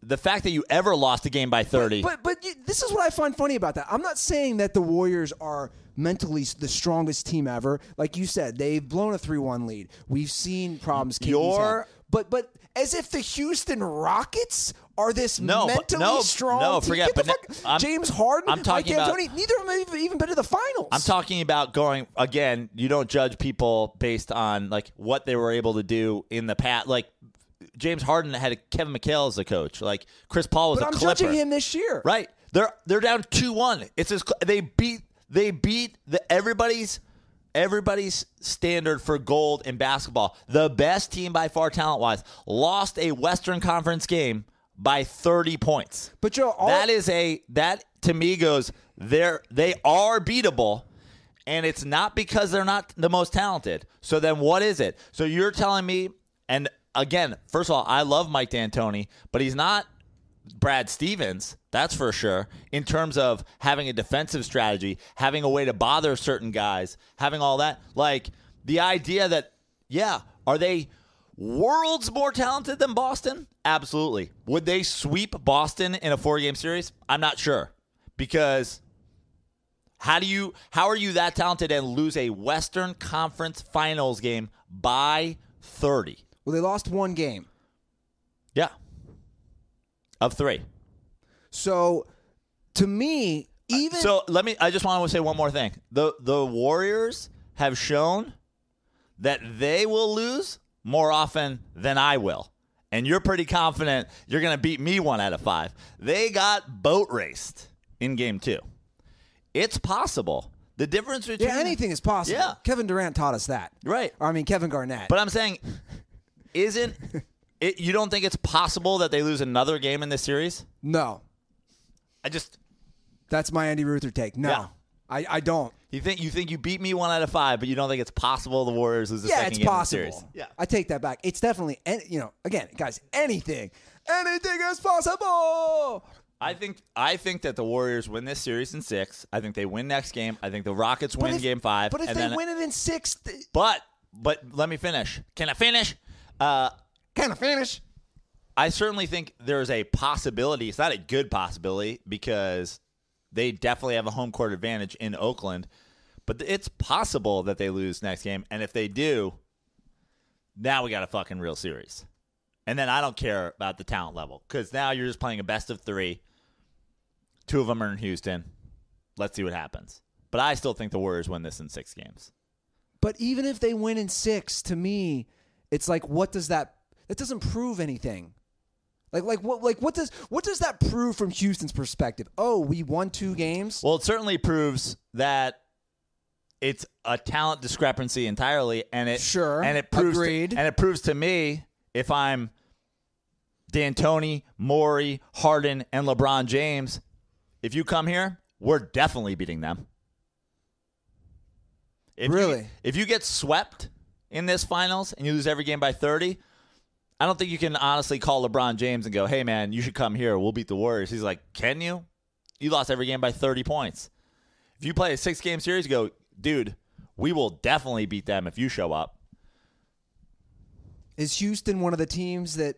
the fact that you ever lost a game by 30. But this is what I find funny about that. I'm not saying that the Warriors are mentally the strongest team ever. Like you said, they've blown a 3-1 lead. We've seen problems. KD's had. But as if the Houston Rockets are this mentally strong team. Forget. James Harden, I'm talking Mike about, D'Antoni, neither of them have even been to the finals. I'm talking about going again. You don't judge people based on like what they were able to do in the past. Like James Harden had Kevin McHale as a coach. Like Chris Paul was but a I'm Clipper. judging him this year. Right? They're down 2-1. It's they beat everybody's standard for gold in basketball. The best team by far talent-wise lost a Western Conference game by 30 points. But Joe, that to me goes they are beatable, and it's not because they're not the most talented. So then what is it? So you're telling me, and again, first of all, I love Mike D'Antoni, but he's not Brad Stevens, that's for sure, in terms of having a defensive strategy, having a way to bother certain guys, having all that. Like, the idea that, are they worlds more talented than Boston? Absolutely. Would they sweep Boston in a 4-game series? I'm not sure. Because how are you that talented and lose a Western Conference Finals game by 30? Well, they lost one game. Yeah. Of 3. So, to me, I just want to say one more thing. The Warriors have shown that they will lose more often than I will. And you're pretty confident you're going to beat me 1 out of 5. They got boat raced in game 2. It's possible. The difference between... Yeah, anything is possible. Yeah. Kevin Durant taught us that. Right. Or, I mean, Kevin Garnett. But I'm saying, you don't think it's possible that they lose another game in this series? No. That's my Andy Ruther take. No. Yeah. I don't. You think you beat me 1 out of 5, but you don't think it's possible the Warriors lose the second game of the series? Yeah, I take that back. It's definitely, again, guys, anything is possible. I think that the Warriors win this series in 6. I think they win next game. I think the Rockets win game 5. But if they win it in 6, but let me finish. Can I finish? I certainly think there's a possibility. It's not a good possibility because they definitely have a home court advantage in Oakland. But it's possible that they lose next game. And if they do, now we got a fucking real series. And then I don't care about the talent level because now you're just playing a best of 3. 2 of them are in Houston. Let's see what happens. But I still think the Warriors win this in 6 games. But even if they win in 6, to me, it's like, what does that doesn't prove anything. What does that prove from Houston's perspective? Oh, we won 2 games? Well, it certainly proves that it's a talent discrepancy entirely, and it proves agreed. And it proves to me, if I'm D'Antoni, Morey, Harden, and LeBron James, if you come here, we're definitely beating them. If you get swept in this finals and you lose every game by 30, I don't think you can honestly call LeBron James and go, hey, man, you should come here. We'll beat the Warriors. He's like, can you? You lost every game by 30 points. If you play a 6-game series, you go, dude, we will definitely beat them if you show up. Is Houston one of the teams that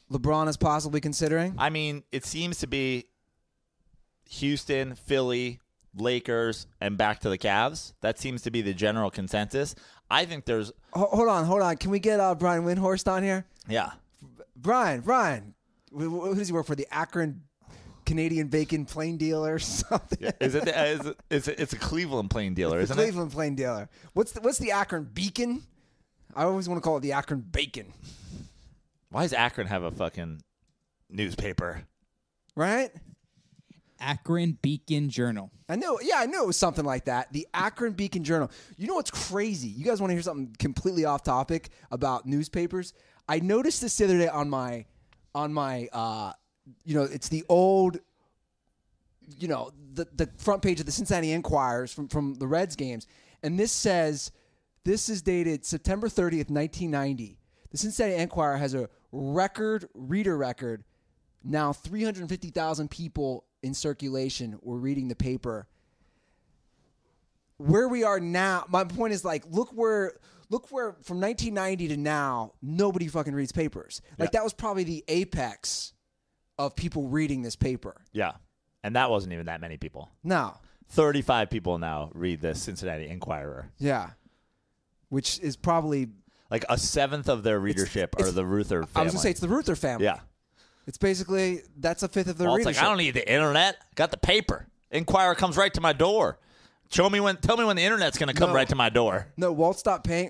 LeBron is possibly considering? I mean, it seems to be Houston, Philly, Lakers, and back to the Cavs. That seems to be the general consensus. I think there's... Hold on. Can we get Brian Windhorst on here? Yeah. Brian. Who does he work for? The Akron Canadian Bacon Plain Dealer or something? Yeah. It's a Cleveland Plain Dealer, isn't it? Cleveland Plain Dealer. What's the Akron Beacon? I always want to call it the Akron Bacon. Why does Akron have a fucking newspaper? Right? Akron Beacon Journal. I knew it was something like that. The Akron Beacon Journal. You know what's crazy? You guys want to hear something completely off topic about newspapers? I noticed this the other day on my it's the old, the front page of the Cincinnati Enquirer from the Reds games, and this is dated September 30th, 1990. The Cincinnati Enquirer has a reader record. Now 350,000 people in circulation were reading the paper. Where we are now, my point is look where from 1990 to now, nobody fucking reads papers. That was probably the apex of people reading this paper. Yeah. And that wasn't even that many people. No. 35 people now read the Cincinnati Enquirer. Yeah. Which is probably like a seventh of their readership are the Ruther family. I was going to say it's the Ruther family. Yeah. It's basically that's a fifth of their It's readership. like I don't need the internet. Got the paper. Enquirer comes right to my door. Tell me when the internet's going to come right to my door. No, Walt stopped paying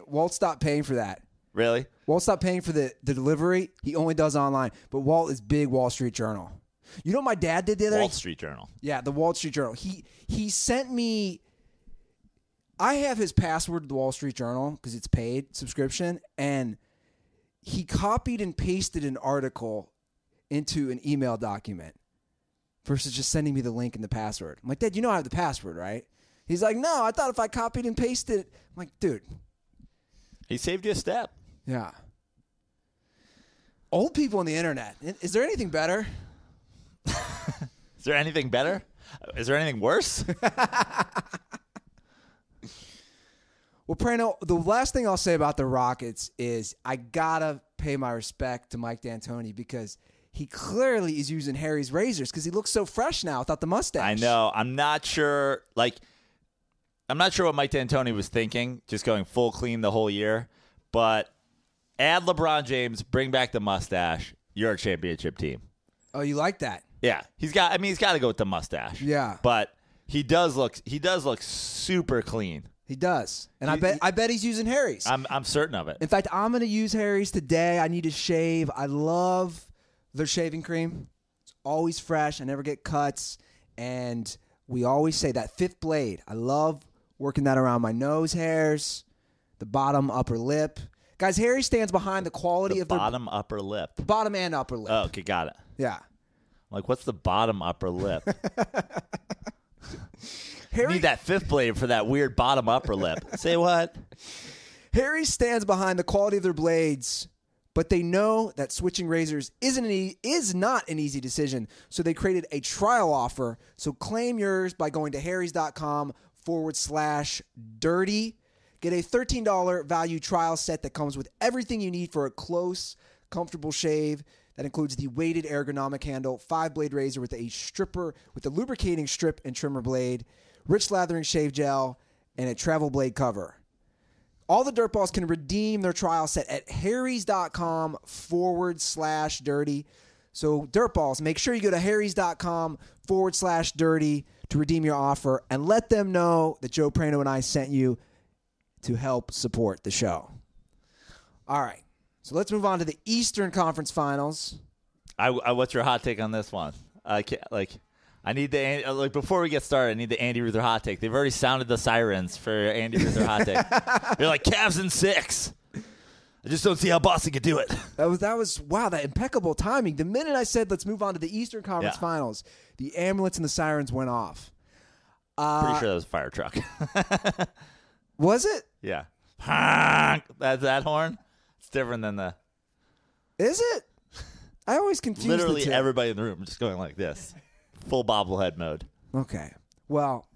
for that. Really? Walt stopped paying for the delivery. He only does online. But Walt is big Wall Street Journal. You know what my dad did the other day? Wall Street Journal. Yeah, the Wall Street Journal. He sent me. I have his password to the Wall Street Journal because it's paid subscription, and he copied and pasted an article into an email document versus just sending me the link and the password. I'm like, Dad, you know I have the password, right? He's like, no, I thought if I copied and pasted it. I'm like, dude. He saved you a step. Yeah. Old people on the internet. Is there anything better? Is there anything better? Is there anything worse? Well, Praino, the last thing I'll say about the Rockets is I got to pay my respect to Mike D'Antoni because he clearly is using Harry's razors because he looks so fresh now without the mustache. I know. I'm not sure what Mike D'Antoni was thinking, just going full clean the whole year. But add LeBron James, bring back the mustache. You're a championship team. Oh, you like that? Yeah. He's got to go with the mustache. Yeah. But he does look super clean. He does. And I bet he's using Harry's. I'm certain of it. In fact, I'm going to use Harry's today. I need to shave. I love their shaving cream. It's always fresh. I never get cuts. And we always say that fifth blade. I love working that around my nose hairs, the bottom, upper lip. Guys, Harry stands behind the quality of bottom, upper lip. Bottom and upper lip. Oh, okay, got it. Yeah. Like, what's the bottom, upper lip? Harry need that fifth blade for that weird bottom, upper lip. Say what? Harry stands behind the quality of their blades, but they know that switching razors is not an easy decision. So they created a trial offer. So claim yours by going to harrys.com/dirty. Get a $13 value trial set that comes with everything you need for a close, comfortable shave. That includes the weighted ergonomic handle, 5-blade razor with a lubricating strip and trimmer blade, rich lathering shave gel, and a travel blade cover. All the DirtBalls can redeem their trial set at harrys.com/dirty. So DirtBalls, make sure you go to harrys.com/dirty to redeem your offer and let them know that Joe Praino and I sent you to help support the show. All right. So let's move on to the Eastern Conference Finals. What's your hot take on this one? I need before we get started, I need the Andy Ruther hot take. They've already sounded the sirens for Andy Ruther hot take. They're like Cavs in 6. I just don't see how Boston could do it. That was wow, that impeccable timing. The minute I said let's move on to the Eastern Conference Finals, the ambulance and the sirens went off. Pretty sure that was a fire truck. Was it? Yeah. That's that horn. It's different than the. Is it? I always confuse literally the two. Everybody in the room just going like this, full bobblehead mode. Okay. Well,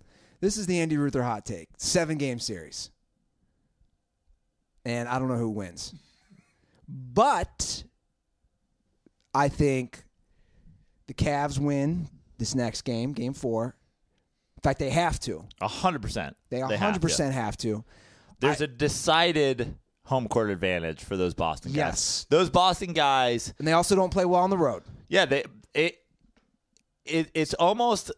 this is the Andy Ruther hot take. 7-game series, and I don't know who wins, but I think the Cavs win this next game, Game 4. In fact, they have to. 100%. They 100% have to. There's a decided home court advantage for those Boston guys. Yes. Those Boston guys. And they also don't play well on the road. Yeah, it's almost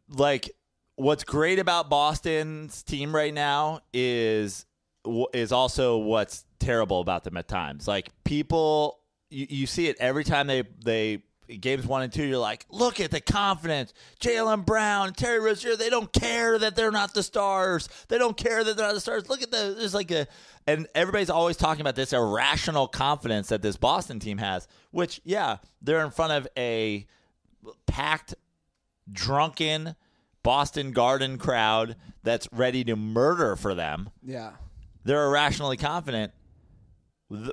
like what's great about Boston's team right now is also what's terrible about them at times. Like people, you see it every time they games 1 and 2, you're like, look at the confidence. Jaylen Brown, Terry Rozier, they don't care that they're not the stars. They don't care that they're not the stars. Look at there's and everybody's always talking about this irrational confidence that this Boston team has, which, yeah, they're in front of a packed, drunken Boston Garden crowd that's ready to murder for them. Yeah. They're irrationally confident.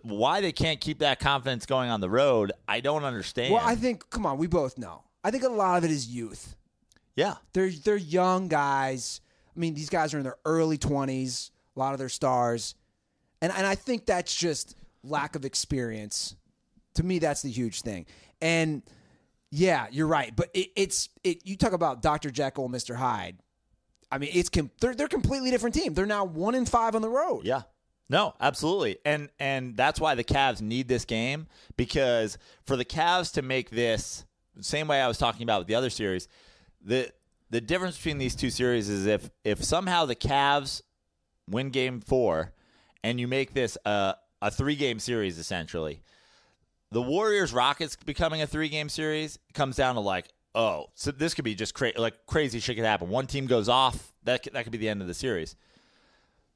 Why they can't keep that confidence going on the road, I don't understand. Well, I think, come on, we both know. I think a lot of it is youth. Yeah. They're young guys. I mean, these guys are in their early 20s, a lot of their stars. And I think that's just lack of experience. To me, that's the huge thing. And Yeah, you're right. But it's you talk about Dr. Jekyll and Mr. Hyde. I mean, they're a completely different team. They're now 1-5 on the road. Yeah. No, absolutely. And that's why the Cavs need this game, because for the Cavs to make this the same way I was talking about with the other series, the difference between these two series is if somehow the Cavs win game 4 and you make this a 3-game series essentially, the Warriors-Rockets becoming a 3-game series comes down to like, oh, so this could be just crazy shit could happen. One team goes off, that could be the end of the series.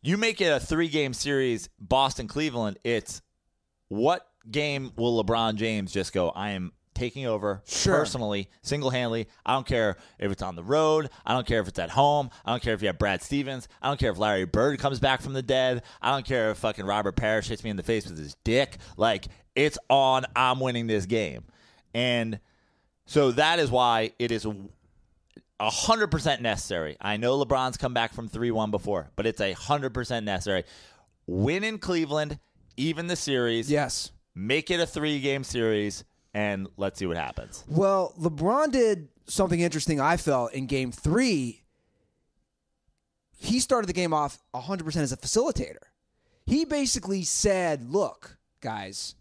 You make it a 3-game series, Boston-Cleveland, it's what game will LeBron James just go, I am taking over personally, single-handedly. I don't care if it's on the road. I don't care if it's at home. I don't care if you have Brad Stevens. I don't care if Larry Bird comes back from the dead. I don't care if fucking Robert Parrish hits me in the face with his dick. Like, it's on. I'm winning this game. And so that is why it is 100% necessary. I know LeBron's come back from 3-1 before, but it's 100% necessary. Win in Cleveland, even the series. Yes. Make it a 3-game series, and let's see what happens. Well, LeBron did something interesting, I felt, in Game 3. He started the game off 100% as a facilitator. He basically said, look, guys,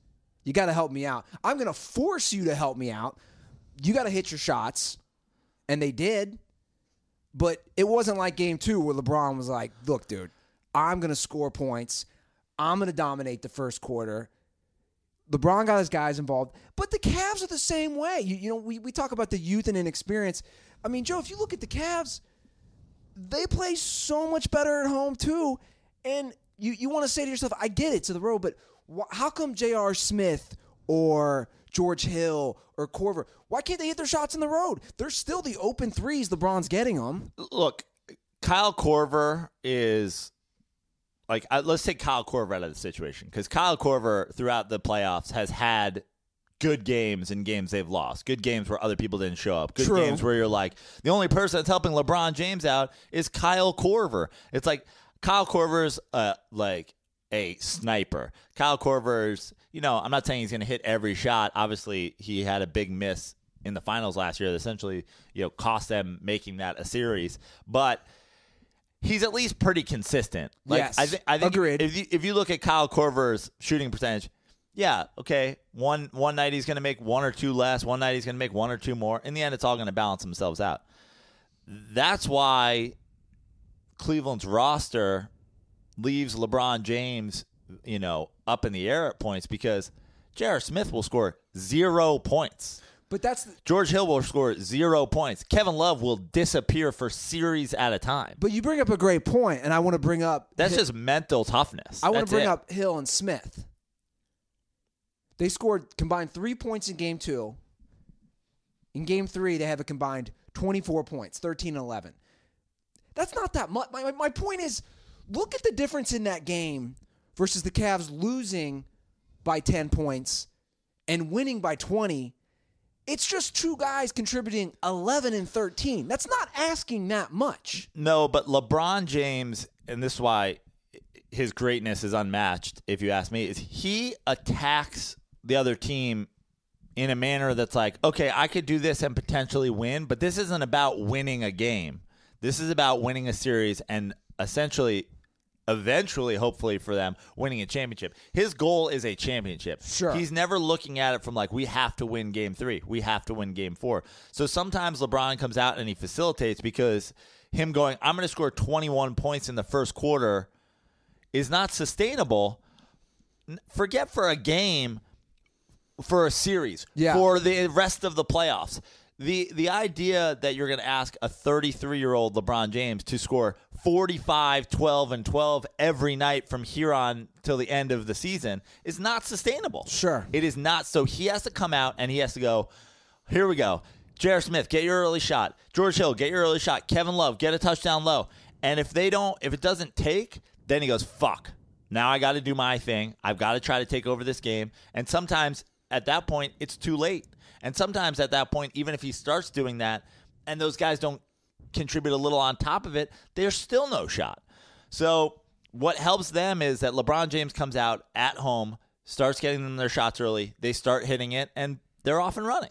you got to help me out. I'm going to force you to help me out. You got to hit your shots. And they did. But it wasn't like Game 2 where LeBron was like, look, dude, I'm going to score points. I'm going to dominate the first quarter. LeBron got his guys involved. But the Cavs are the same way. You know, we talk about the youth and inexperience. I mean, Joe, if you look at the Cavs, they play so much better at home too. And you want to say to yourself, I get it, to the road, but how come J.R. Smith or George Hill or Korver, why can't they hit their shots in the road? There's still the open threes. LeBron's getting them. Look, Kyle Korver is like, let's take Kyle Korver out of the situation, because Kyle Korver throughout the playoffs has had good games and games they've lost. Good games where other people didn't show up. Good games where you're like, the only person that's helping LeBron James out is Kyle Korver. It's like Kyle Korver's like a sniper. Kyle Korver's, you know, I'm not saying he's going to hit every shot. Obviously, he had a big miss in the finals last year that essentially, you know, cost them making that a series. But he's at least pretty consistent. Like, yes, I think agreed. If you look at Kyle Korver's shooting percentage, yeah, okay, one night he's going to make 1 or 2 less. One night he's going to make 1 or 2 more. In the end, it's all going to balance themselves out. That's why Cleveland's roster leaves LeBron James, you know, up in the air at points, because J.R. Smith will score 0 points. But George Hill will score 0 points. Kevin Love will disappear for series at a time. But you bring up a great point, and I want to bring up... That's just mental toughness. I want to bring up Hill and Smith. They scored combined 3 points in Game 2. In Game 3, they have a combined 24 points, 13 and 11. That's not that much. My point is, look at the difference in that game versus the Cavs losing by 10 points and winning by 20. It's just 2 guys contributing 11 and 13. That's not asking that much. No, but LeBron James, and this is why his greatness is unmatched, if you ask me, is he attacks the other team in a manner that's like, okay, I could do this and potentially win, but this isn't about winning a game. This is about winning a series and essentially, eventually, hopefully for them, winning a championship. His goal is a championship. Sure. He's never looking at it from like, we have to win Game 3. We have to win Game 4. So sometimes LeBron comes out and he facilitates, because him going, I'm going to score 21 points in the first quarter is not sustainable. Forget for a game, for a series, for the rest of the playoffs. The idea that you're going to ask a 33-year-old LeBron James to score 45, 12, and 12 every night from here on till the end of the season is not sustainable. Sure. It is not. So he has to come out and he has to go, here we go. J.R. Smith, get your early shot. George Hill, get your early shot. Kevin Love, get a touchdown low. And if it doesn't take, then he goes, fuck. Now I got to do my thing. I've got to try to take over this game. And sometimes at that point, it's too late. And sometimes at that point, even if he starts doing that and those guys don't contribute a little on top of it, there's still no shot. So what helps them is that LeBron James comes out at home, starts getting them their shots early, they start hitting it, and they're off and running.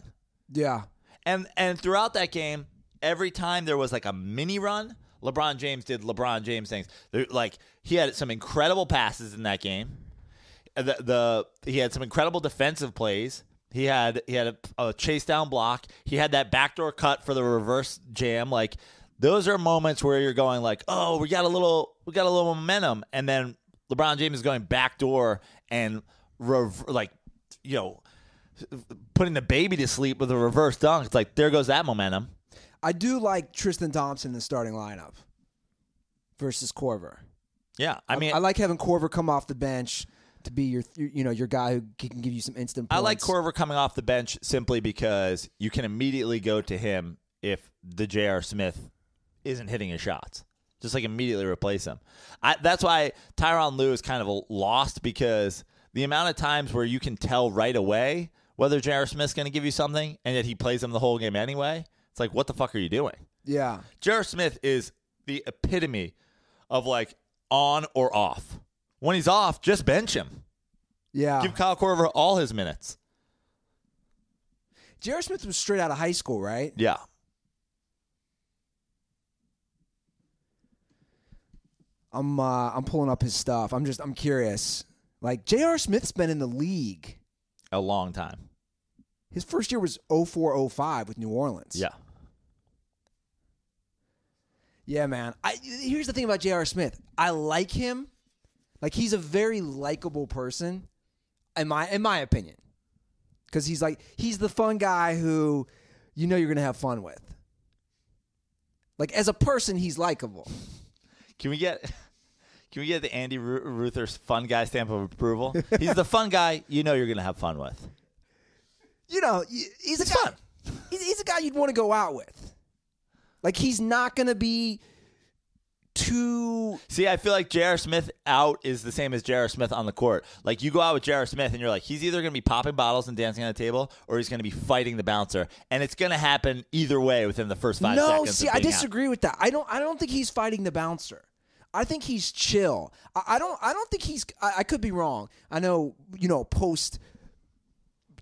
Yeah. And throughout that game, every time there was like a mini run, LeBron James did LeBron James things. He had some incredible passes in that game. He had some incredible defensive plays. He had a chase down block. He had that backdoor cut for the reverse jam. Like, those are moments where you're going like, oh, we got a little momentum, and then LeBron James is going backdoor and putting the baby to sleep with a reverse dunk. It's like, there goes that momentum. I do like Tristan Thompson in the starting lineup versus Korver. Yeah, I mean, I like having Korver come off the bench to be your guy who can give you some instant points. I like Korver coming off the bench simply because you can immediately go to him if the J.R. Smith isn't hitting his shots. Just like immediately replace him. That's why Tyronn Lue is kind of lost, because the amount of times where you can tell right away whether J.R. Smith's going to give you something and yet he plays him the whole game anyway, it's like, what the fuck are you doing? Yeah. J.R. Smith is the epitome of like on or off. When he's off, just bench him. Yeah. Give Kyle Korver all his minutes. J.R. Smith was straight out of high school, right? Yeah. I'm pulling up his stuff. I'm curious. Like, J.R. Smith's been in the league A long time. His first year was 04-05 with New Orleans. Yeah. Yeah, man. Here's the thing about J.R. Smith. I like him. Like, he's a very likable person, in my opinion. Because he's the fun guy who you're going to have fun with. Like, as a person, he's likable. Can we get the Andy Ruther's fun guy stamp of approval? He's the fun guy you're going to have fun with. He's a guy. He's a guy you'd want to go out with. Like, he's not going to be too... See, I feel like J.R. Smith out is the same as J.R. Smith on the court. Like, you go out with J.R. Smith and you're like, he's either going to be popping bottles and dancing on the table, or he's going to be fighting the bouncer. And it's going to happen either way within the first 5 seconds. No, see, I disagree with that. I don't think he's fighting the bouncer. I think he's chill. I don't think he's... I could be wrong. I know, post...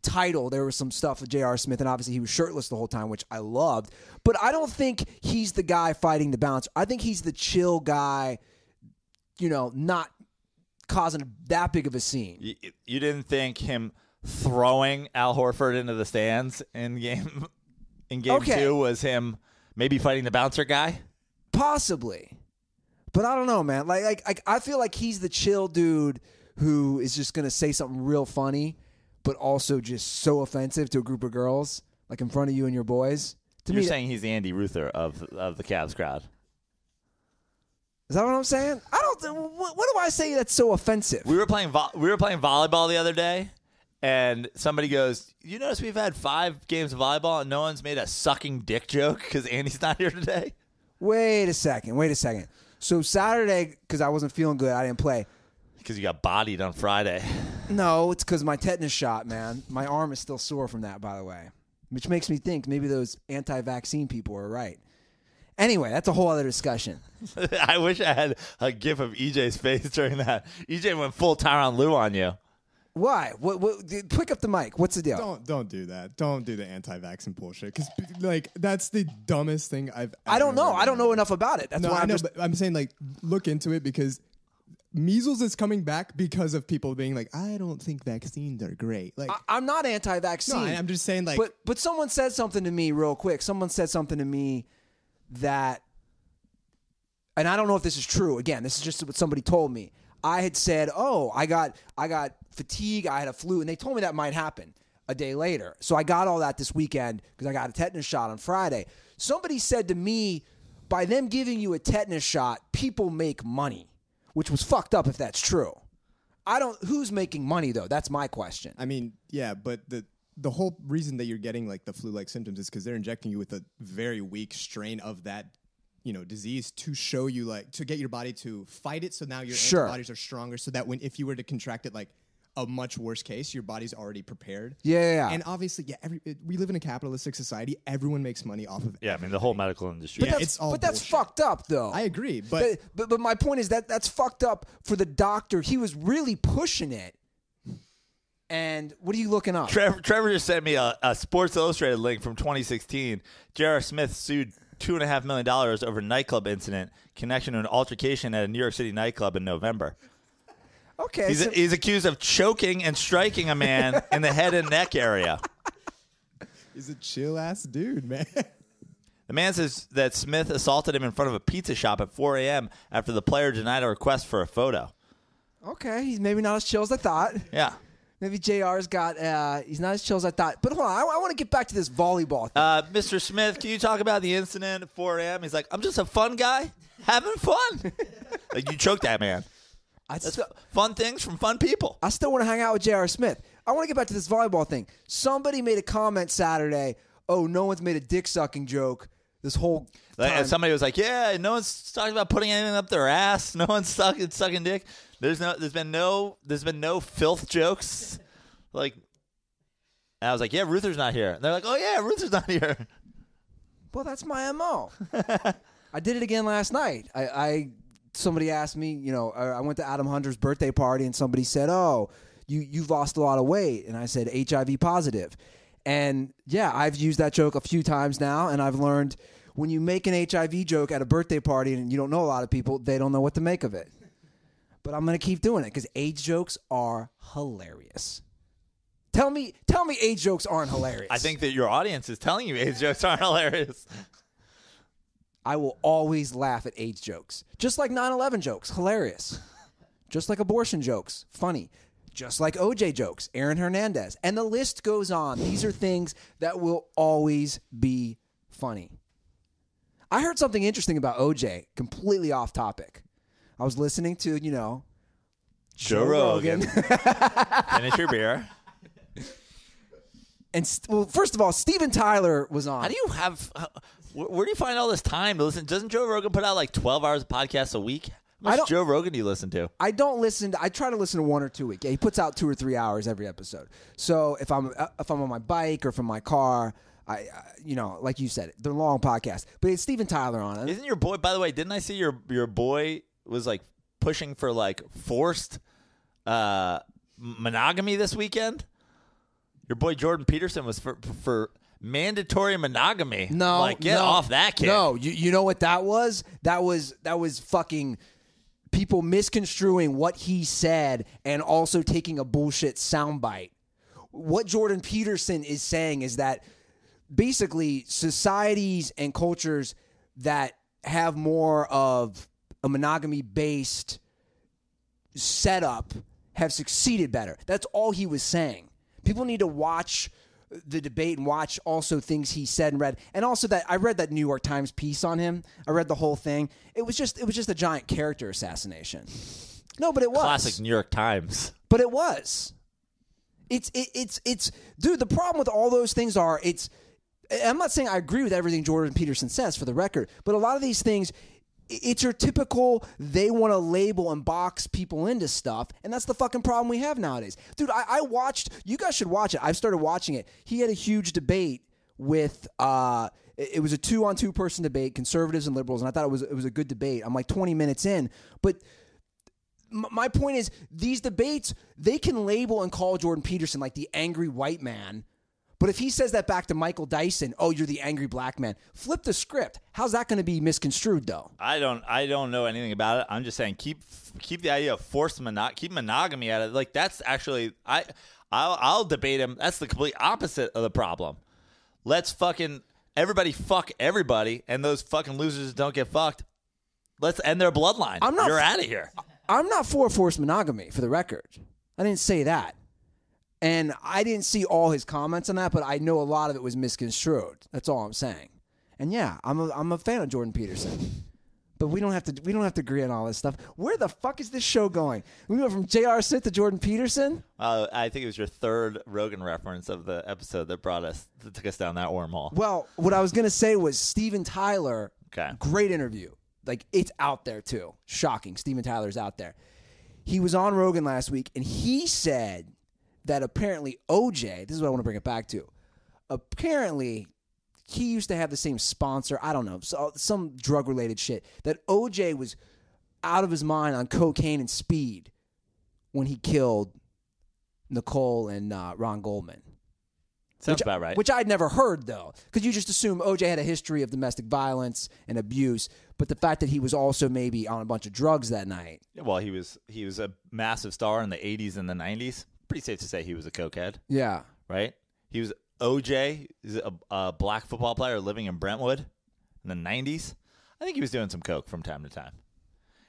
title, there was some stuff with J.R. Smith, and obviously he was shirtless the whole time, which I loved. But I don't think he's the guy fighting the bouncer. I think he's the chill guy, not causing that big of a scene. You didn't think him throwing Al Horford into the stands in game Okay. 2 was him maybe fighting the bouncer guy? Possibly. But I don't know, man. Like I feel like he's the chill dude who is just going to say something real funny, but also just so offensive to a group of girls, like in front of you and your boys. You're saying he's the Andy Ruther of the Cavs crowd. Is that what I'm saying? I don't. What do I say that's so offensive? We were playing volleyball the other day, and somebody goes, "You notice we've had 5 games of volleyball and no one's made a sucking dick joke because Andy's not here today." Wait a second. So Saturday, because I wasn't feeling good, I didn't play. Because you got bodied on Friday. No, it's because my tetanus shot, man. My arm is still sore from that, by the way. Which makes me think maybe those anti-vaccine people are right. Anyway, that's a whole other discussion. I wish I had a gif of EJ's face during that. EJ went full Tyronn Lue on you. Why? What, pick up the mic. What's the deal? Don't do that. Don't do the anti-vaccine bullshit. Because that's the dumbest thing I've ever I don't know. heard. I don't know enough about it. That's No, why I know, but I'm saying look into it, because measles is coming back because of people being like, I don't think vaccines are great. Like, I'm not anti-vaccine. no, I'm just saying, like, But someone said something to me real quick. Someone said something to me that, and I don't know if this is true. Again, this is just what somebody told me. I had said, "Oh, I got fatigue. I had a flu," and they told me that might happen a day later. So I got all that this weekend because I got a tetanus shot on Friday. Somebody said to me, by them giving you a tetanus shot, people make money, which was fucked up if that's true. Who's making money though? That's my question. I mean, yeah, but the whole reason that you're getting like the flu-like symptoms is because they're injecting you with a very weak strain of that, disease to show you, like, to get your body to fight it. So now your antibodies are stronger, so that if you were to contract it, like a much worse case, your body's already prepared. Yeah. And obviously, we live in a capitalistic society. Everyone makes money off of it. Yeah, I mean, the whole medical industry. But it's all that's bullshit. fucked up though. I agree, but my point is that's fucked up for the doctor. He was really pushing it. And what are you looking up? Trevor just sent me a Sports Illustrated link from 2016. J.R. Smith sued $2.5 million over a nightclub incident connection to an altercation at a New York City nightclub in November. Okay. He's accused of choking and striking a man in the head and neck area. He's a chill-ass dude, man. The man says that Smith assaulted him in front of a pizza shop at 4 a.m. after the player denied a request for a photo. Okay, he's maybe not as chill as I thought. Yeah. Maybe JR's got, he's not as chill as I thought. But hold on, I want to get back to this volleyball thing. Mr. Smith, can you talk about the incident at 4 a.m.? He's like, I'm just a fun guy having fun. Like, you choked that man. That's fun things from fun people. I still want to hang out with J.R. Smith. I want to get back to this volleyball thing. Somebody made a comment Saturday, oh, no one's made a dick-sucking joke this whole time. And somebody was like, yeah, no one's talking about putting anything up their ass. No one's sucking dick. There's been no filth jokes. Like, and I was like, yeah, Ruther's not here. And they're like, oh, yeah, Ruther's not here. Well, that's my MO. I did it again last night. Somebody asked me, you know, I went to Adam Hunter's birthday party and somebody said, oh, you've lost a lot of weight. And I said, HIV positive. And yeah, I've used that joke a few times now, and I've learned when you make an HIV joke at a birthday party and you don't know a lot of people, they don't know what to make of it. But I'm going to keep doing it because AIDS jokes are hilarious. Tell me AIDS jokes aren't hilarious. I think that your audience is telling you AIDS jokes aren't hilarious. I will always laugh at AIDS jokes. Just like 9/11 jokes, hilarious. Just like abortion jokes, funny. Just like OJ jokes, Aaron Hernandez. And the list goes on. These are things that will always be funny. I heard something interesting about OJ, completely off topic. I was listening to, you know, Joe Rogan. Finish your beer. And, well, first of all, Steven Tyler was on. How do you have where do you find all this time to listen? Doesn't Joe Rogan put out like 12 hours of podcasts a week? How much Joe Rogan do you listen to? I don't listen. I try to listen to 1 or 2 a week. Yeah, he puts out 2 or 3 hours every episode. So if I'm on my bike or from my car, I you know, like you said, they're long podcasts. But it's Steven Tyler on it. Isn't your boy? By the way, didn't I see your boy was like pushing for like forced monogamy this weekend? Your boy Jordan Peterson was for mandatory monogamy. No, like get off that kid. No, you know what that was? That was fucking people misconstruing what he said and also taking a bullshit soundbite. What Jordan Peterson is saying is that basically societies and cultures that have more of a monogamy-based setup have succeeded better. That's all he was saying. People need to watch the debate and watch also things he said and read. And also that I read that New York Times piece on him. I read the whole thing. It was just a giant character assassination. No, but it was. Classic New York Times. But it was. It's dude, the problem with all those things are I'm not saying I agree with everything Jordan Peterson says for the record, but a lot of these things, it's your typical, they want to label and box people into stuff, and that's the fucking problem we have nowadays. Dude, I watched, you guys should watch it. I've started watching it. He had a huge debate with, it was a 2-on-2 person debate, conservatives and liberals, and I thought it was a good debate. I'm like 20 minutes in, but my point is, these debates, they can label and call Jordan Peterson like the angry white man. But if he says that back to Michael Dyson, oh, you're the angry black man, flip the script. How's that going to be misconstrued, though? I don't know anything about it. I'm just saying keep the idea of forced keep monogamy at it. Like that's actually I'll debate him. That's the complete opposite of the problem. Let's fucking everybody fuck everybody, and those fucking losers don't get fucked. Let's end their bloodline. You're out of here. I'm not for forced monogamy, for the record. I didn't say that. And I didn't see all his comments on that, but I know a lot of it was misconstrued. That's all I'm saying. And yeah, I'm a fan of Jordan Peterson. But we don't have to agree on all this stuff. Where the fuck is this show going? We went from J.R. Smith to Jordan Peterson? I think it was your third Rogan reference of the episode that took us down that wormhole. Well, what I was going to say was Steven Tyler, okay. Great interview. Like, it's out there, too. Shocking. Steven Tyler's out there. He was on Rogan last week, and he said that apparently OJ, this is what I want to bring it back to, apparently he used to have the same sponsor, I don't know, some drug-related shit, that OJ was out of his mind on cocaine and speed when he killed Nicole and Ron Goldman. Sounds about right. Which I'd never heard, though, because you just assume OJ had a history of domestic violence and abuse. But the fact that he was also maybe on a bunch of drugs that night. Well, he was a massive star in the 80s and the 90s. Pretty safe to say he was a cokehead. Yeah. Right? He was OJ, is a black football player living in Brentwood in the 90s. I think he was doing some coke from time to time.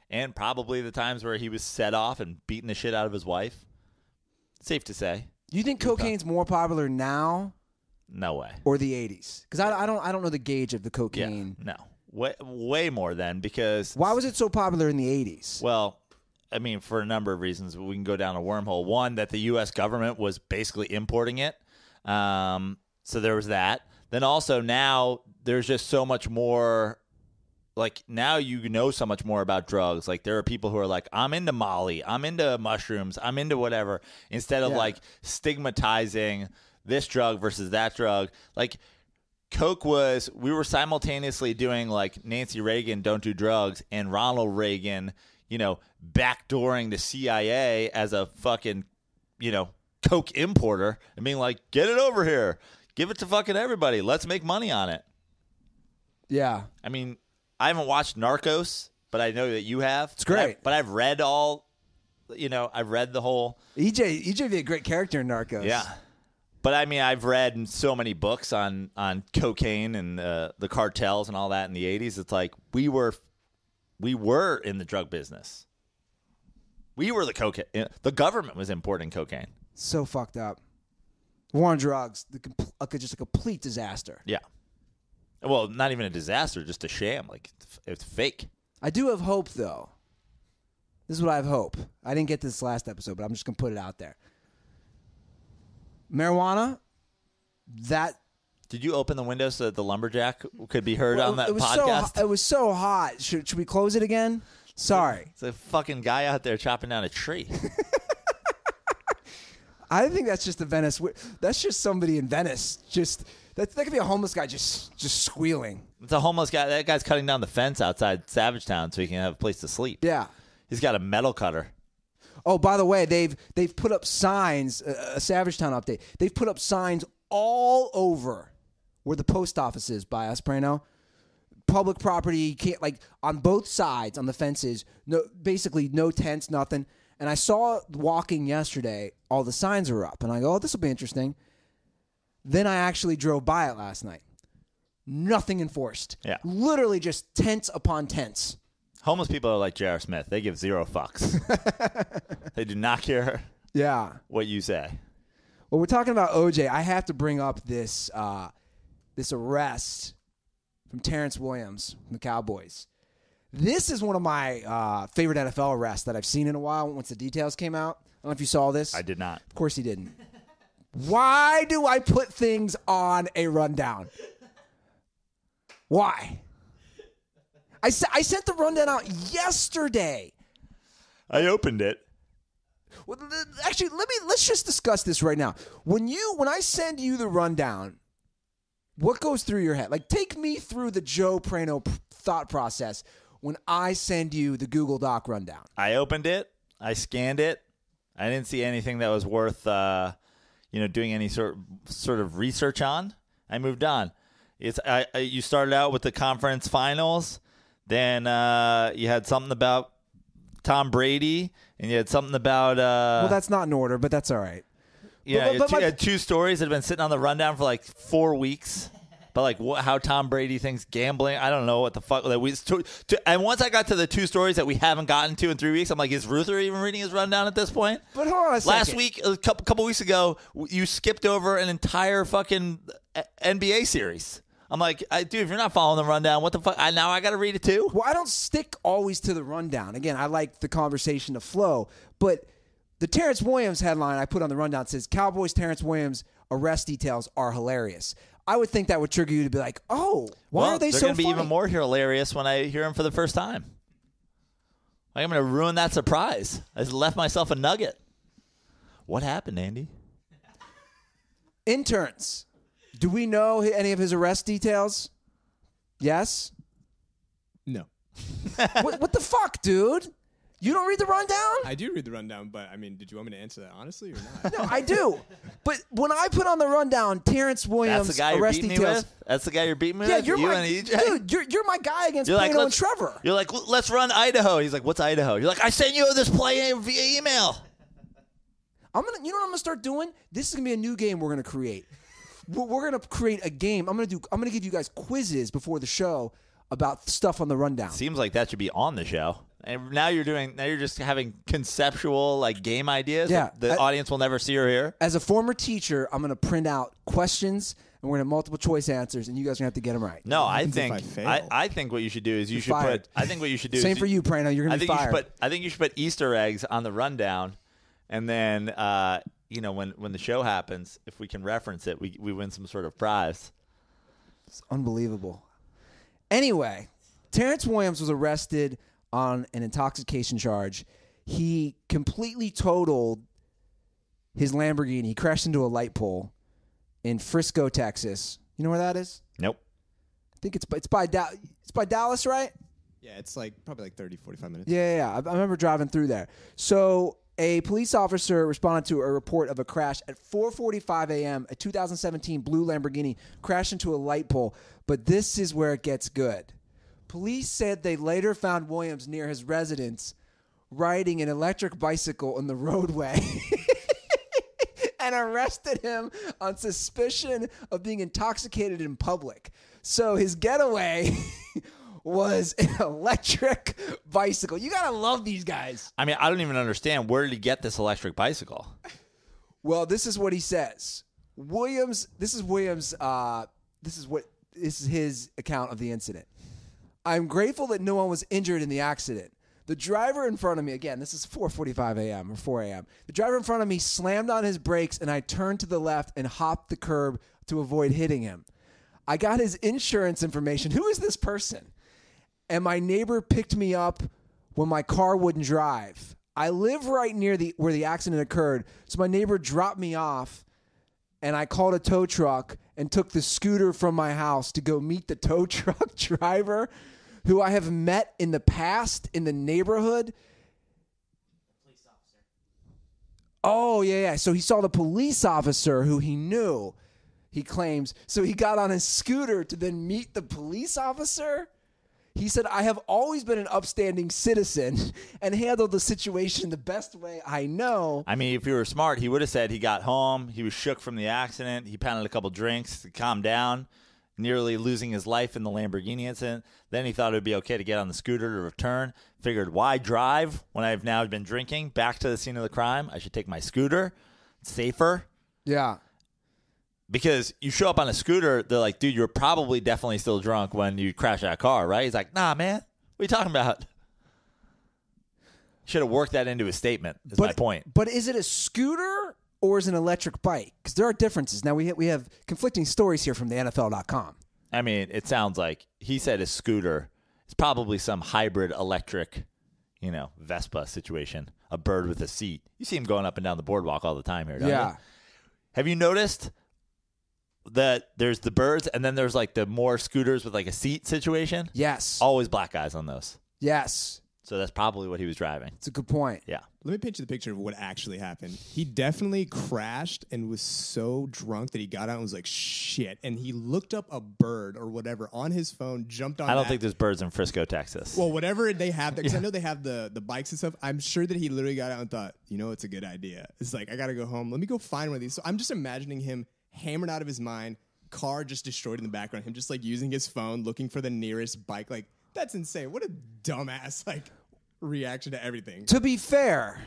And probably the times where he was set off and beating the shit out of his wife. Safe to say. Do you think cocaine's more popular now? No way. Or the 80s? Because I don't know the gauge of the cocaine. Yeah, no. Way more then, because... Why was it so popular in the 80s? Well, I mean, for a number of reasons. We can go down a wormhole. One, that the U.S. government was basically importing it. So there was that. Then also now there's just so much more... Like, now you know so much more about drugs. Like, there are people who are like, I'm into Molly, I'm into mushrooms, I'm into whatever, instead of, like, stigmatizing this drug versus that drug. Like, Coke was, we were simultaneously doing, like, Nancy Reagan, don't do drugs, and Ronald Reagan, you know, backdooring the CIA as a fucking, you know, Coke importer and being like, get it over here. Give it to fucking everybody. Let's make money on it. Yeah. I mean... I haven't watched Narcos, but I know that you have. It's great. But I've read I've read the whole. EJ would be a great character in Narcos. Yeah. But I mean, I've read so many books on cocaine and the cartels and all that in the 80s. It's like we were in the drug business. We were the cocaine. The government was importing cocaine. So fucked up. War on drugs. Just a complete disaster. Yeah. Well, not even a disaster, just a sham. Like, it's fake. I do have hope, though. This is what I have hope. I didn't get this last episode, but I'm just going to put it out there. Marijuana, that... Did you open the window so that the lumberjack could be heard on that podcast? It was so hot. Should we close it again? Sorry. It's a fucking guy out there chopping down a tree. I think that's just the Venice... That's just somebody in Venice just... That could be a homeless guy just squealing. It's a homeless guy. That guy's cutting down the fence outside Savage Town so he can have a place to sleep. Yeah. He's got a metal cutter. Oh, by the way, they've put up signs, a Savage Town update. They've put up signs all over where the post office is by us, Praino. Public property, you can't, like, on both sides on the fences, basically no tents, nothing. And I saw walking yesterday, all the signs are up. And I go, oh, this will be interesting. Then I actually drove by it last night. Nothing enforced. Yeah. Literally just tents upon tents. Homeless people are like J.R. Smith. They give zero fucks. They do not care what you say. Well, we're talking about OJ. I have to bring up this arrest from Terrance Williams from the Cowboys. This is one of my favorite NFL arrests that I've seen in a while once the details came out. I don't know if you saw this. I did not. Of course you didn't. Why do I put things on a rundown? Why? I sent the rundown out yesterday. I opened it. Well, actually, let's just discuss this right now. When I send you the rundown, what goes through your head? Like, take me through the Joe Praino thought process when I send you the Google Doc rundown. I opened it. I scanned it. I didn't see anything that was worth doing any sort of research on. I moved on. You started out with the conference finals, then you had something about Tom Brady, and you had something about. Well, that's not in order, but that's all right. Yeah, you had two stories that have been sitting on the rundown for like 4 weeks. But like how Tom Brady thinks gambling, I don't know what the fuck that we. And once I got to the two stories that we haven't gotten to in 3 weeks, I'm like, is Ruther even reading his rundown at this point? But hold on a second. Last week, a couple weeks ago, you skipped over an entire fucking NBA series. I'm like, dude, if you're not following the rundown, what the fuck? Now I got to read it too? Well, I don't stick always to the rundown. Again, I like the conversation to flow. But the Terrance Williams headline I put on the rundown says, Cowboys Terrance Williams arrest details are hilarious. I would think that would trigger you to be like, oh, why are they so funny? They're going to be even more hilarious when I hear them for the first time. I'm going to ruin that surprise. I just left myself a nugget. What happened, Andy? Interns. Do we know any of his arrest details? Yes? No. What the fuck, dude? You don't read the rundown? I do read the rundown, but I mean, did you want me to answer that honestly or not? No, I do. But when I put on the rundown, Terrance Williams, That's the guy you're arrest beating me details. with? That's the guy you're beating me Yeah, with? you're You my and EJ? dude. You're my guy against You're like, Praino and let's- Trevor. You're like, let's run Idaho. He's like, what's Idaho? You're like, I sent you this play via email. You know what I'm gonna start doing? This is gonna be a new game we're gonna create. We're gonna create a game. I'm gonna give you guys quizzes before the show about stuff on the rundown. Seems like that should be on the show. And now you're just having conceptual like game ideas Yeah. that the audience will never see or hear. As a former teacher, I'm gonna print out questions and we're gonna have multiple choice answers, and you guys are gonna have to get them right. No, I happens if think I fail? I think what you should do is you should fired. put. I think what you should do. Same is for you, Praino. You're gonna be fired. I think you should put Easter eggs on the rundown, and then when the show happens, if we can reference it, we win some sort of prize. It's unbelievable. Anyway, Terrance Williams was arrested on an intoxication charge. He completely totaled his Lamborghini. He crashed into a light pole in Frisco, Texas. You know where that is? Nope. I think it's by Dallas, right? Yeah, it's like probably like 30, 45 minutes. Yeah. I remember driving through there. So a police officer responded to a report of a crash at 4:45 a.m. A 2017 blue Lamborghini crashed into a light pole. But this is where it gets good. Police said they later found Williams near his residence riding an electric bicycle on the roadway and arrested him on suspicion of being intoxicated in public. So his getaway was an electric bicycle. You gotta love these guys. I mean, I don't even understand, where did he get this electric bicycle? Well, this is what he says. This is his account of the incident. I'm grateful that no one was injured in the accident. The driver in front of me, again, this is 4:45 a.m. or 4 a.m. The driver in front of me slammed on his brakes, and I turned to the left and hopped the curb to avoid hitting him. I got his insurance information. Who is this person? And my neighbor picked me up when my car wouldn't drive. I live right near where the accident occurred, so my neighbor dropped me off, and I called a tow truck and took the scooter from my house to go meet the tow truck driver, who I have met in the past in the neighborhood. Police officer. Oh, yeah. So he saw the police officer who he knew, he claims. So he got on his scooter to then meet the police officer. He said, I have always been an upstanding citizen and handled the situation the best way I know. I mean, if he were smart, he would have said he got home, he was shook from the accident, he pounded a couple drinks to calm down, nearly losing his life in the Lamborghini incident. Then he thought it would be okay to get on the scooter to return. Figured, why drive when I've now been drinking? Back to the scene of the crime. I should take my scooter. It's safer. Yeah. Because you show up on a scooter, they're like, dude, you're probably definitely still drunk when you crash that car, right? He's like, nah, man. What are you talking about? Should have worked that into his statement, is my point. But is it a scooter or is it an electric bike? Because there are differences. Now, we have conflicting stories here from the NFL.com. I mean, it sounds like he said a scooter. It's probably some hybrid electric, Vespa situation. A bird with a seat. You see him going up and down the boardwalk all the time here, don't you? Have you noticed that there's the birds and then there's like the more scooters with like a seat situation? Yes. Always black guys on those. Yes. So that's probably what he was driving. It's a good point. Yeah. Let me paint you the picture of what actually happened. He definitely crashed and was so drunk that he got out and was like, shit. And he looked up a bird or whatever on his phone, jumped on I don't that. think there's birds in Frisco, Texas. Well, whatever they have there, because I know they have the bikes and stuff. I'm sure that he literally got out and thought, it's a good idea. It's like, I got to go home. Let me go find one of these. So I'm just imagining him hammered out of his mind, car just destroyed in the background, him just like using his phone, looking for the nearest bike. Like, that's insane. What a dumbass, reaction to everything. To be fair,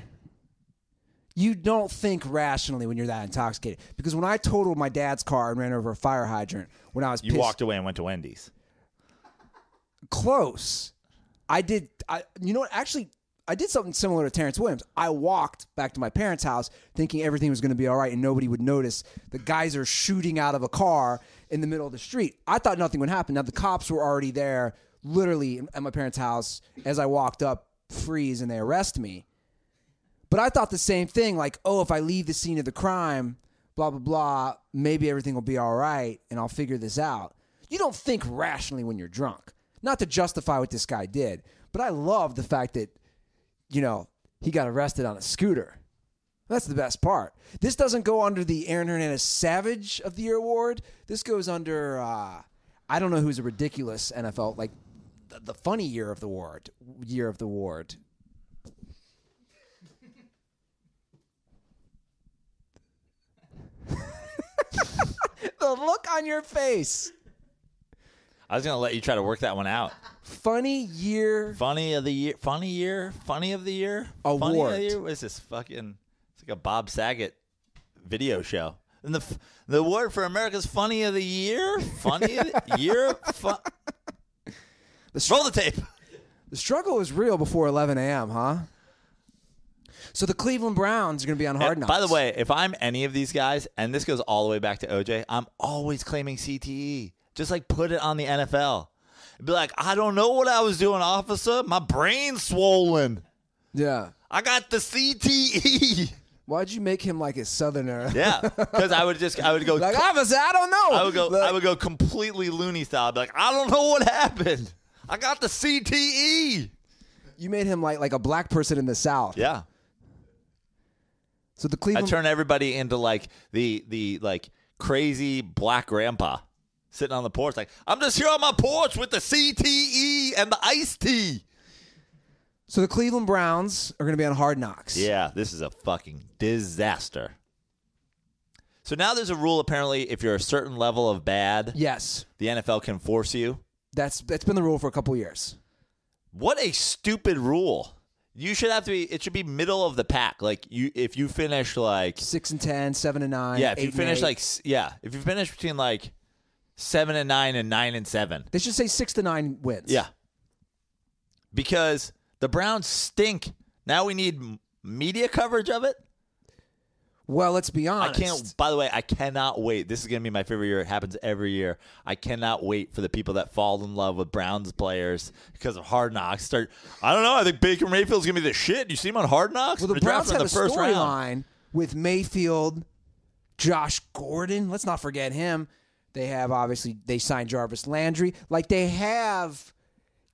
you don't think rationally when you're that intoxicated. Because when I totaled my dad's car and ran over a fire hydrant when I was You pissed, walked away and went to Wendy's. close. You know what? Actually, I did something similar to Terrance Williams. I walked back to my parents' house thinking everything was going to be all right and nobody would notice. The guys are shooting out of a car in the middle of the street. I thought nothing would happen. Now, the cops were already there, literally at my parents' house. As I walked up, freeze, and they arrest me. But I thought the same thing, like, oh, if I leave the scene of the crime, blah, blah, blah, maybe everything will be all right and I'll figure this out. You don't think rationally when you're drunk. Not to justify what this guy did, but I love the fact that he got arrested on a scooter. That's the best part. This doesn't go under the Aaron Hernandez Savage of the Year award. This goes under, I don't know who's a ridiculous NFL, like the funny year of the award. The look on your face. I was going to let you try to work that one out. Funny year. Funny of the year. Award. Funny of the year? What is this fucking... It's like a Bob Saget video show. And the award for America's Funny of the Year? Funny of the year? Roll the tape. The struggle was real before 11 a.m., huh? So the Cleveland Browns are going to be on Hard Knocks. By the way, if I'm any of these guys, and this goes all the way back to OJ, I'm always claiming CTE. Just like put it on the NFL. Be like, I don't know what I was doing, officer. My brain's swollen. Yeah. I got the CTE. Why'd you make him like a Southerner? Yeah, because I would go like, officer, I don't know. I would go completely loony style. I'd be like, I don't know what happened. I got the CTE. You made him like a black person in the South. Yeah. So the Cleveland. I turn everybody into like the like crazy black grandpa sitting on the porch. Like, I'm just here on my porch with the CTE and the iced tea. So the Cleveland Browns are going to be on Hard Knocks. Yeah, this is a fucking disaster. So now there's a rule, apparently, if you're a certain level of bad, yes, the NFL can force you. That's been the rule for a couple years. What a stupid rule. You should have to be, it should be middle of the pack. Like, if you finish like 6-10, 7-9. Yeah, if you finish 8-8. if you finish between like 7-9 and 9-7. They should say 6-9 wins. Yeah. Because the Browns stink. Now we need media coverage of it. Well, let's be honest. By the way, I cannot wait. This is going to be my favorite year. It happens every year. I cannot wait for the people that fall in love with Browns players because of Hard Knocks. I don't know. I think Baker Mayfield's going to be the shit. You see him on Hard Knocks? Well, the Browns have a first round storyline with Mayfield, Josh Gordon. Let's not forget him. They have, obviously, they signed Jarvis Landry. Like, they have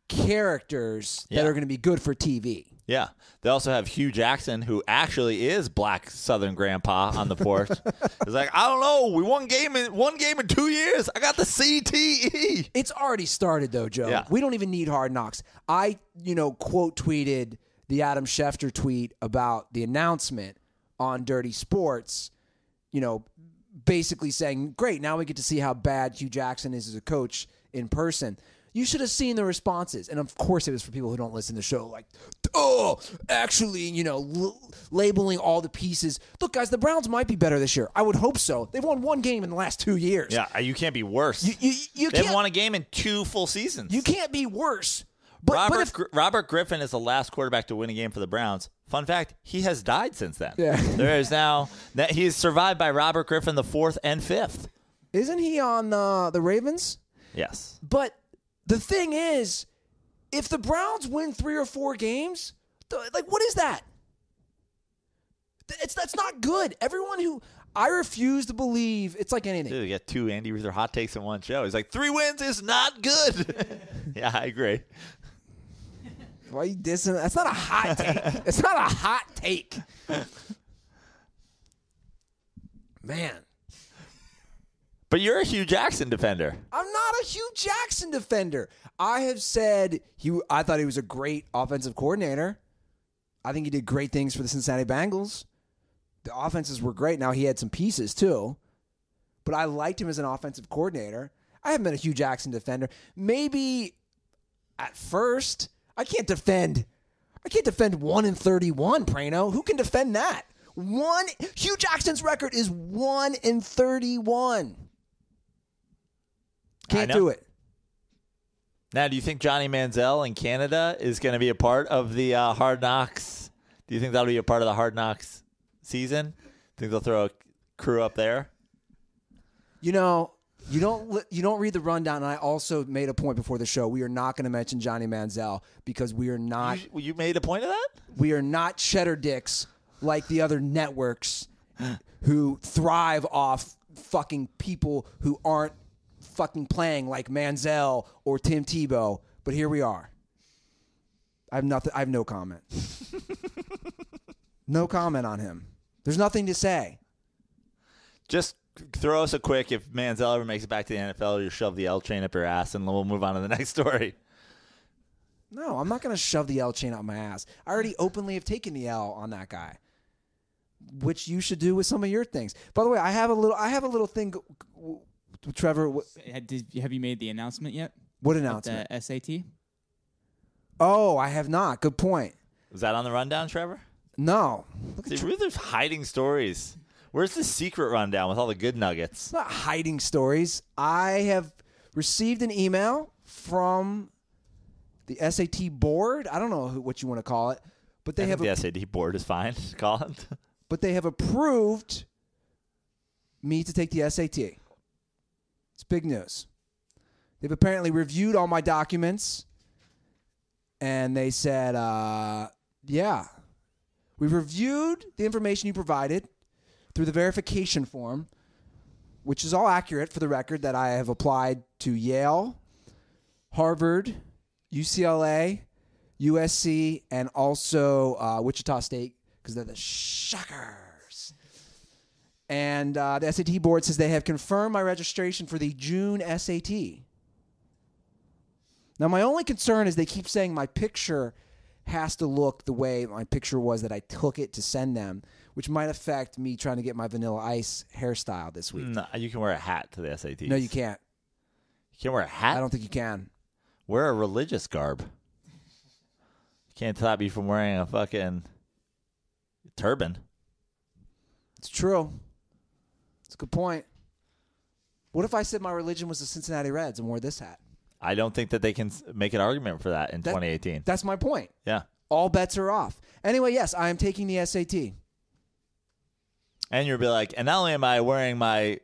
characters that are going to be good for TV. Yeah. They also have Hugh Jackson, who actually is black Southern grandpa on the porch. It's like, I don't know. We won game in 2 years. I got the CTE. It's already started, though, Joe. Yeah. We don't even need Hard Knocks. I, quote tweeted the Adam Schefter tweet about the announcement on Dirty Sports, basically saying, great, now we get to see how bad Hugh Jackson is as a coach in person. You should have seen the responses. And, of course, it was for people who don't listen to the show. Like, actually, labeling all the pieces. Look, guys, the Browns might be better this year. I would hope so. They've won one game in the last 2 years. Yeah, you can't be worse. You They've won a game in 2 full seasons. You can't be worse. But Robert Griffin is the last quarterback to win a game for the Browns. Fun fact, he has died since then. Yeah. There is now – he is survived by Robert Griffin the 4th and 5th. Isn't he on the Ravens? Yes. But – the thing is, if the Browns win 3 or 4 games, what is that? That's not good. I refuse to believe it's like anything. Dude, we got 2 Andy Ruther hot takes in one show. He's like, 3 wins is not good. Yeah, I agree. Why are you dissing? That's not a hot take. It's not a hot take. Man. But you're a Hugh Jackson defender. I'm not a Hugh Jackson defender. I have said I thought he was a great offensive coordinator. I think he did great things for the Cincinnati Bengals. The offenses were great. Now, he had some pieces, too. But I liked him as an offensive coordinator. I haven't been a Hugh Jackson defender. Maybe at first. I can't defend 1-31, Praino. Who can defend that? Hugh Jackson's record is 1-31. Can't do it. Now, do you think Johnny Manziel in Canada is going to be a part of the Hard Knocks? Do you think that'll be a part of the Hard Knocks season? Think they'll throw a crew up there? You don't read the rundown, and I also made a point before the show. We are not going to mention Johnny Manziel because we are not. You made a point of that? We are not cheddar dicks like the other networks who thrive off fucking people who aren't fucking playing like Manziel or Tim Tebow. But here we are. I have no comment. No comment on him. There's nothing to say. Just throw us a quick, if Manziel ever makes it back to the NFL, you shove the L chain up your ass, and we'll move on to the next story. No, I'm not going to shove the L chain up my ass. I already openly have taken the L on that guy, which you should do with some of your things. By the way, I have a little thing, Trevor. Have you made the announcement yet? What announcement? The SAT? Oh, I have not. Good point. Was that on the rundown, Trevor? No. See, Ruther's hiding stories. Where's the secret rundown with all the good nuggets? It's not hiding stories. I have received an email from the SAT board. I don't know what you want to call it, but they have the SAT board is fine. Call it. But they have approved me to take the SAT. It's big news. They've apparently reviewed all my documents, and they said, yeah, we've reviewed the information you provided through the verification form, which is all accurate for the record, that I have applied to Yale, Harvard, UCLA, USC, and also Wichita State, because they're the Shockers. And the SAT board says they have confirmed my registration for the June SAT. Now, my only concern is they keep saying my picture has to look the way my picture was that I took it to send them, which might affect me trying to get my Vanilla Ice hairstyle this week. No, you can wear a hat to the SATs. No, you can't. You can't wear a hat? I don't think you can. Wear a religious garb. You can't stop you from wearing a fucking turban. It's true. It's a good point. What if I said my religion was the Cincinnati Reds and wore this hat? I don't think that they can make an argument for that in 2018. That's my point. Yeah. All bets are off. Anyway, yes, I am taking the SAT. And you'll be like, and not only am I wearing my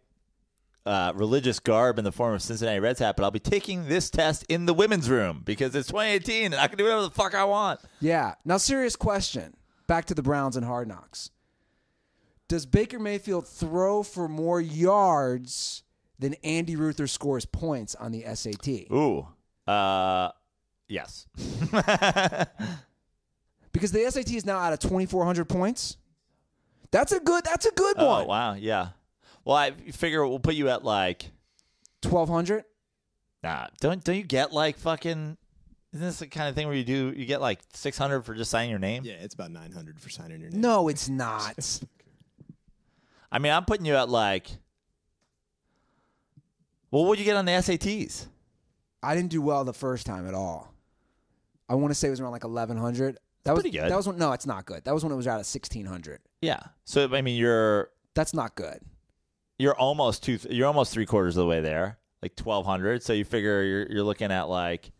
religious garb in the form of Cincinnati Reds hat, but I'll be taking this test in the women's room because it's 2018 and I can do whatever the fuck I want. Yeah. Now, serious question. Back to the Browns and Hard Knocks. Does Baker Mayfield throw for more yards than Andy Ruther scores points on the SAT? Ooh. Yes. Because the SAT is now out of 2,400 points. That's a good one. Oh, wow. Yeah. Well, I figure we'll put you at like 1,200. Nah, don't you get like fucking? Isn't this the kind of thing where you get like 600 for just signing your name? Yeah, it's about 900 for signing your name. No, it's not. I mean, I'm putting you at like. Well, what'd you get on the SATs? I didn't do well the first time at all. I want to say it was around like 1,100. That was pretty good. That was when, no, it's not good. That was when it was out of 1,600. Yeah. So I mean, That's not good. You're almost 3/4 of the way there, like 1,200. So you figure you're looking at like,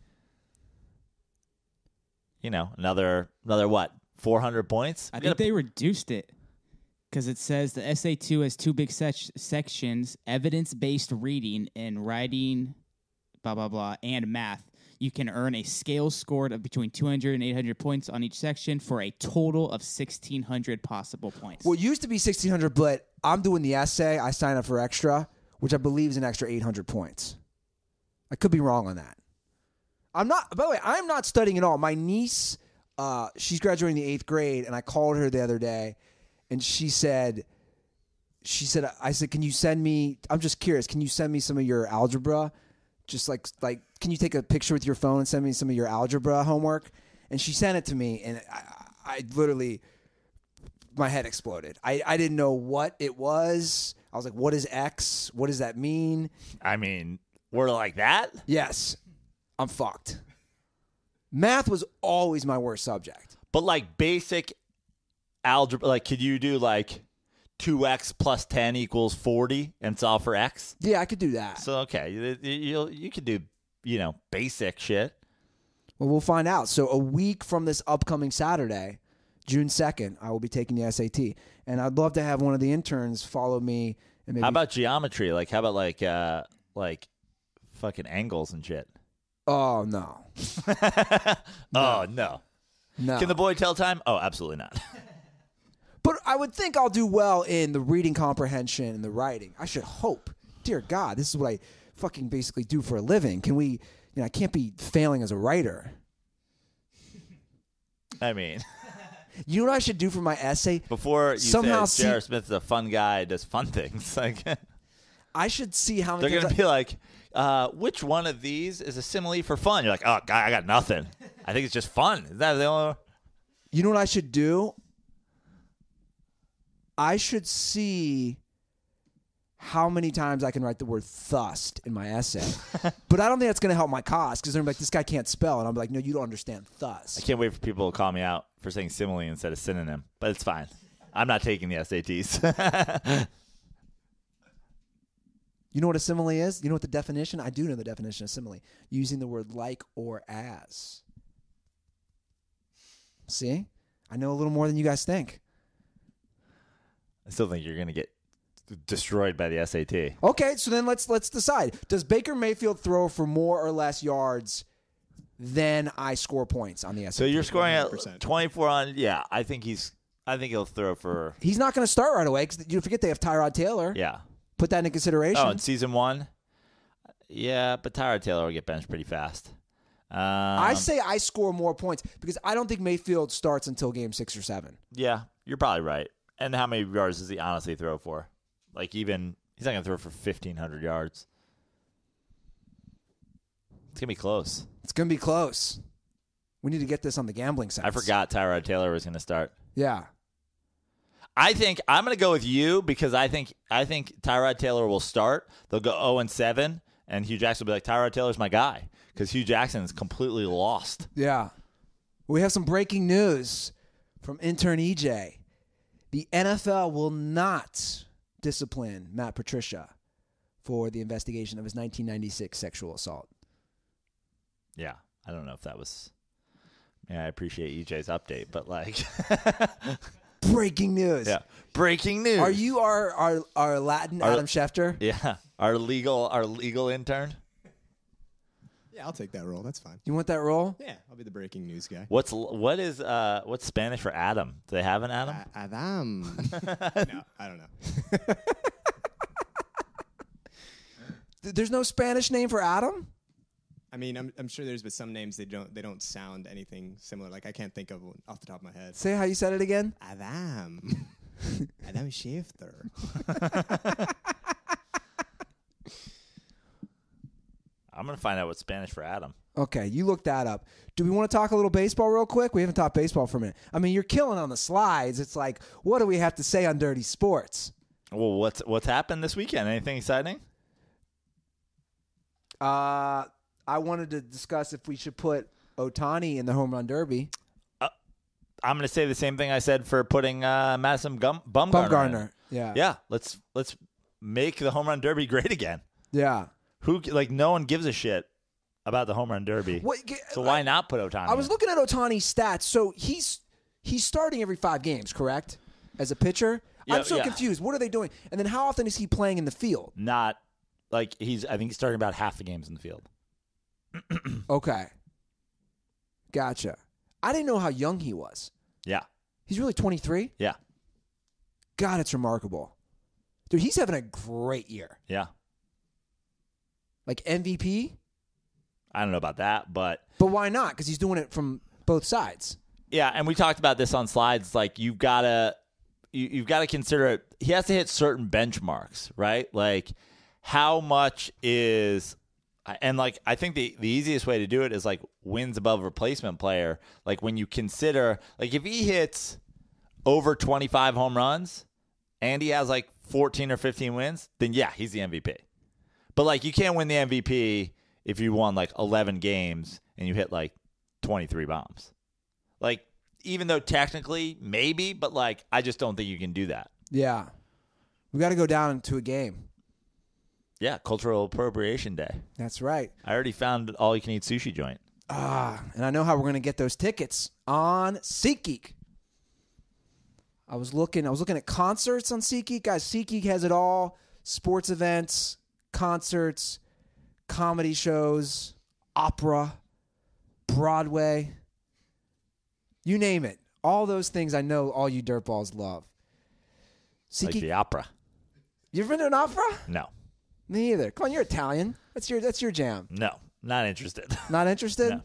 another what, 400 points? I think they reduced it because it says the SA2 has two big sections: evidence-based reading and writing, blah blah blah, and math. You can earn a scale scored of between 200 and 800 points on each section for a total of 1,600 possible points. Well, it used to be 1,600, but I'm doing the essay. I signed up for extra, which I believe is an extra 800 points. I could be wrong on that. I'm not. By the way, I'm not studying at all. My niece, she's graduating the 8th grade, and I called her the other day, and she said, I said, can you send me? I'm just curious. Can you send me some of your algebra? Just like, can you take a picture with your phone and send me some of your algebra homework? And she sent it to me, and I literally, my head exploded. I didn't know what it was. I was like, what is X? What does that mean? I mean, word like that? Yes, I'm fucked. Math was always my worst subject. But like basic algebra, like could you do like 2x plus 10 equals 40 and solve for x? Yeah, I could do that. So, okay, you could do, basic shit. Well, we'll find out. So a week from this upcoming Saturday, June 2nd, I will be taking the SAT. And I'd love to have one of the interns follow me. And maybe how about geometry? Like, how about like fucking angles and shit? Oh, no. Oh, no. No. Can the boy tell time? Oh, absolutely not. But I would think I'll do well in the reading comprehension and the writing. I should hope. Dear God, this is what I fucking basically do for a living. Can we, I can't be failing as a writer. I mean, You know what I should do for my essay? Before you Somehow said J.R. Smith's a fun guy, does fun things. Like I should see how many they're times going to be like, which one of these is a simile for fun? You're like, oh, God, I got nothing. I think it's just fun. Is that the only? You know what I should do? I should see how many times I can write the word thust in my essay. But I don't think that's going to help my cause because they're like, this guy can't spell. And I'm like, no, you don't understand thus. I can't wait for people to call me out for saying simile instead of synonym. But it's fine. I'm not taking the SATs. You know what a simile is? You know what the definition? I do know the definition of simile. Using the word like or as. See? I know a little more than you guys think. I still think you're going to get destroyed by the SAT. Okay, so then let's decide. Does Baker Mayfield throw for more or less yards than I score points on the SAT? So you're scoring at 100%. 24 on. Yeah, I think he'll throw for. He's not going to start right away because you forget they have Tyrod Taylor. Yeah. Put that into consideration. Oh, in season 1. Yeah, but Tyrod Taylor will get benched pretty fast. I say I score more points because I don't think Mayfield starts until game 6 or 7. Yeah, you're probably right. And how many yards does he honestly throw for? Like he's not going to throw for 1,500 yards. It's going to be close. It's going to be close. We need to get this on the gambling sites. I forgot Tyrod Taylor was going to start. Yeah. I think I'm going to go with you because I think Tyrod Taylor will start. They'll go 0-7, and Hugh Jackson will be like, Tyrod Taylor's my guy because Hugh Jackson is completely lost. Yeah. We have some breaking news from intern EJ. The NFL will not discipline Matt Patricia for the investigation of his 1996 sexual assault. Yeah, I don't know if that was. Yeah, I appreciate EJ's update, but like. Breaking news. Yeah, breaking news. Are you our Latin Adam Schefter? Yeah, our legal intern. Yeah, I'll take that role. That's fine. You want that role? Yeah, I'll be the breaking news guy. What's Spanish for Adam? Do they have an Adam? Adam. No, I don't know. There's no Spanish name for Adam? I mean, I'm sure there's but some names they don't sound anything similar. Like I can't think of one off the top of my head. Say how you said it again. Adam. Adam Schefter. I'm gonna find out what's Spanish for Adam. Okay, you look that up. Do we want to talk a little baseball real quick? We haven't talked baseball for a minute. I mean, you're killing on the slides. It's like, what do we have to say on Dirty Sports? Well, what's happened this weekend? Anything exciting? I wanted to discuss if we should put Ohtani in the home run derby. I'm gonna say the same thing I said for putting Madison Bumgarner. Bumgarner. Yeah. Yeah. Let's make the home run derby great again. Yeah. No one gives a shit about the home run derby. So why not put Ohtani? I was looking at Ohtani's stats. So he's starting every 5 games, correct? As a pitcher? Yeah, I'm so confused. What are they doing? And then how often is he playing in the field? Not like I think he's starting about half the games in the field. Okay. Gotcha. I didn't know how young he was. Yeah. He's really 23? Yeah. God, it's remarkable. Dude, he's having a great year. Yeah. Like MVP? I don't know about that, but why not? Because he's doing it from both sides. yeah, and we talked about this on slides. Like you've gotta consider it. He has to hit certain benchmarks, right? Like how much is, and like I think the easiest way to do it is like wins above replacement player. Like when you consider, like if he hits over 25 home runs and he has like 14 or 15 wins, then yeah, he's the MVP. But like you can't win the MVP if you won like 11 games and you hit like 23 bombs. Like even though technically maybe, but like I just don't think you can do that. Yeah. We got to go down to a game. Yeah, cultural appropriation day. That's right. I already found all you can eat sushi joint. And I know how we're going to get those tickets on SeatGeek. I was looking at concerts on SeatGeek. Guys, SeatGeek has it all. Sports events, concerts, comedy shows, opera, Broadway. You name it. All those things I know all you dirtballs love. Like the opera. You ever been to an opera? No. Me either. Come on, you're Italian. That's your jam. No. Not interested. Not interested? No.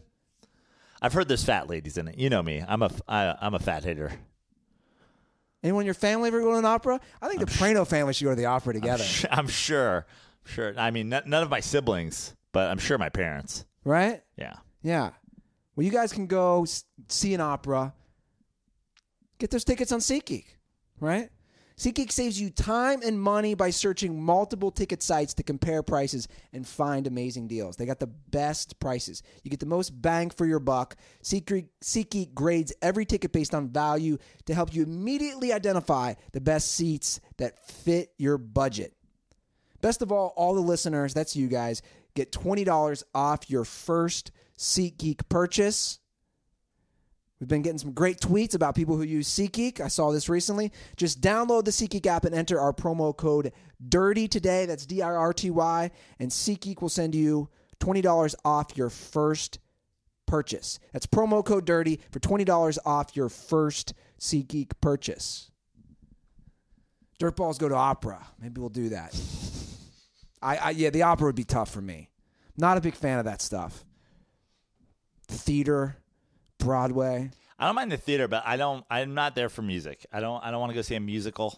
I've heard there's fat ladies in it. You know me. I'm a fat hater. Anyone in your family ever go to an opera? I think the Praino family should go to the opera together. I'm sure. I mean, none of my siblings, but I'm sure my parents. Right? Yeah. Yeah. Well, you guys can go see an opera. Get those tickets on SeatGeek, right? SeatGeek saves you time and money by searching multiple ticket sites to compare prices and find amazing deals. They got the best prices. You get the most bang for your buck. SeatGeek grades every ticket based on value to help you immediately identify the best seats that fit your budget. Best of all the listeners, that's you guys, get $20 off your first SeatGeek purchase. We've been getting some great tweets about people who use SeatGeek. I saw this recently. Just download the SeatGeek app and enter our promo code DIRTY today. That's DIRTY. And SeatGeek will send you $20 off your first purchase. That's promo code DIRTY for $20 off your first SeatGeek purchase. Dirtballs go to opera. Maybe we'll do that. Yeah, the opera would be tough for me. Not a big fan of that stuff. Theater. Broadway. I don't mind the theater, but I'm not there for music. I don't want to go see a musical.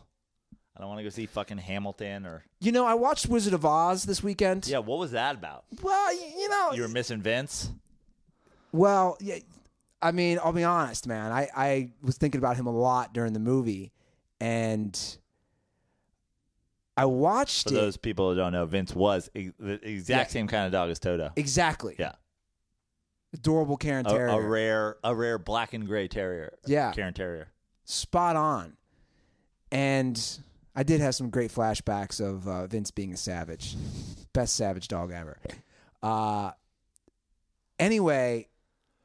I don't want to go see fucking Hamilton or. You know, I watched Wizard of Oz this weekend. Yeah, what was that about? Well, you know, you were missing Vince. Well, yeah. I mean, I'll be honest, man. I was thinking about him a lot during the movie, and I watched For those people who don't know, Vince was the exact same kind of dog as Toto. Exactly. Yeah. Adorable Karen Terrier. A rare black and gray terrier. Yeah. Karen Terrier. Spot on. And I did have some great flashbacks of Vince being a savage. Best savage dog ever. Anyway,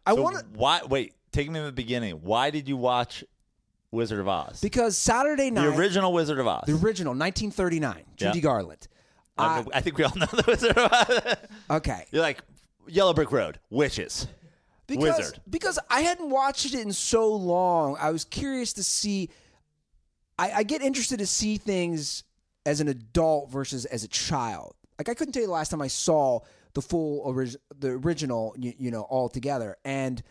take me to the beginning. Why did you watch Wizard of Oz? Because Saturday night. The original Wizard of Oz. The original, 1939. Judy Garland. I think we all know the Wizard of Oz. Okay. You're like, Yellow Brick Road, witches, wizard. Because I hadn't watched it in so long, I was curious to see. I get interested to see things as an adult versus as a child. Like I couldn't tell you the last time I saw the original, all together, and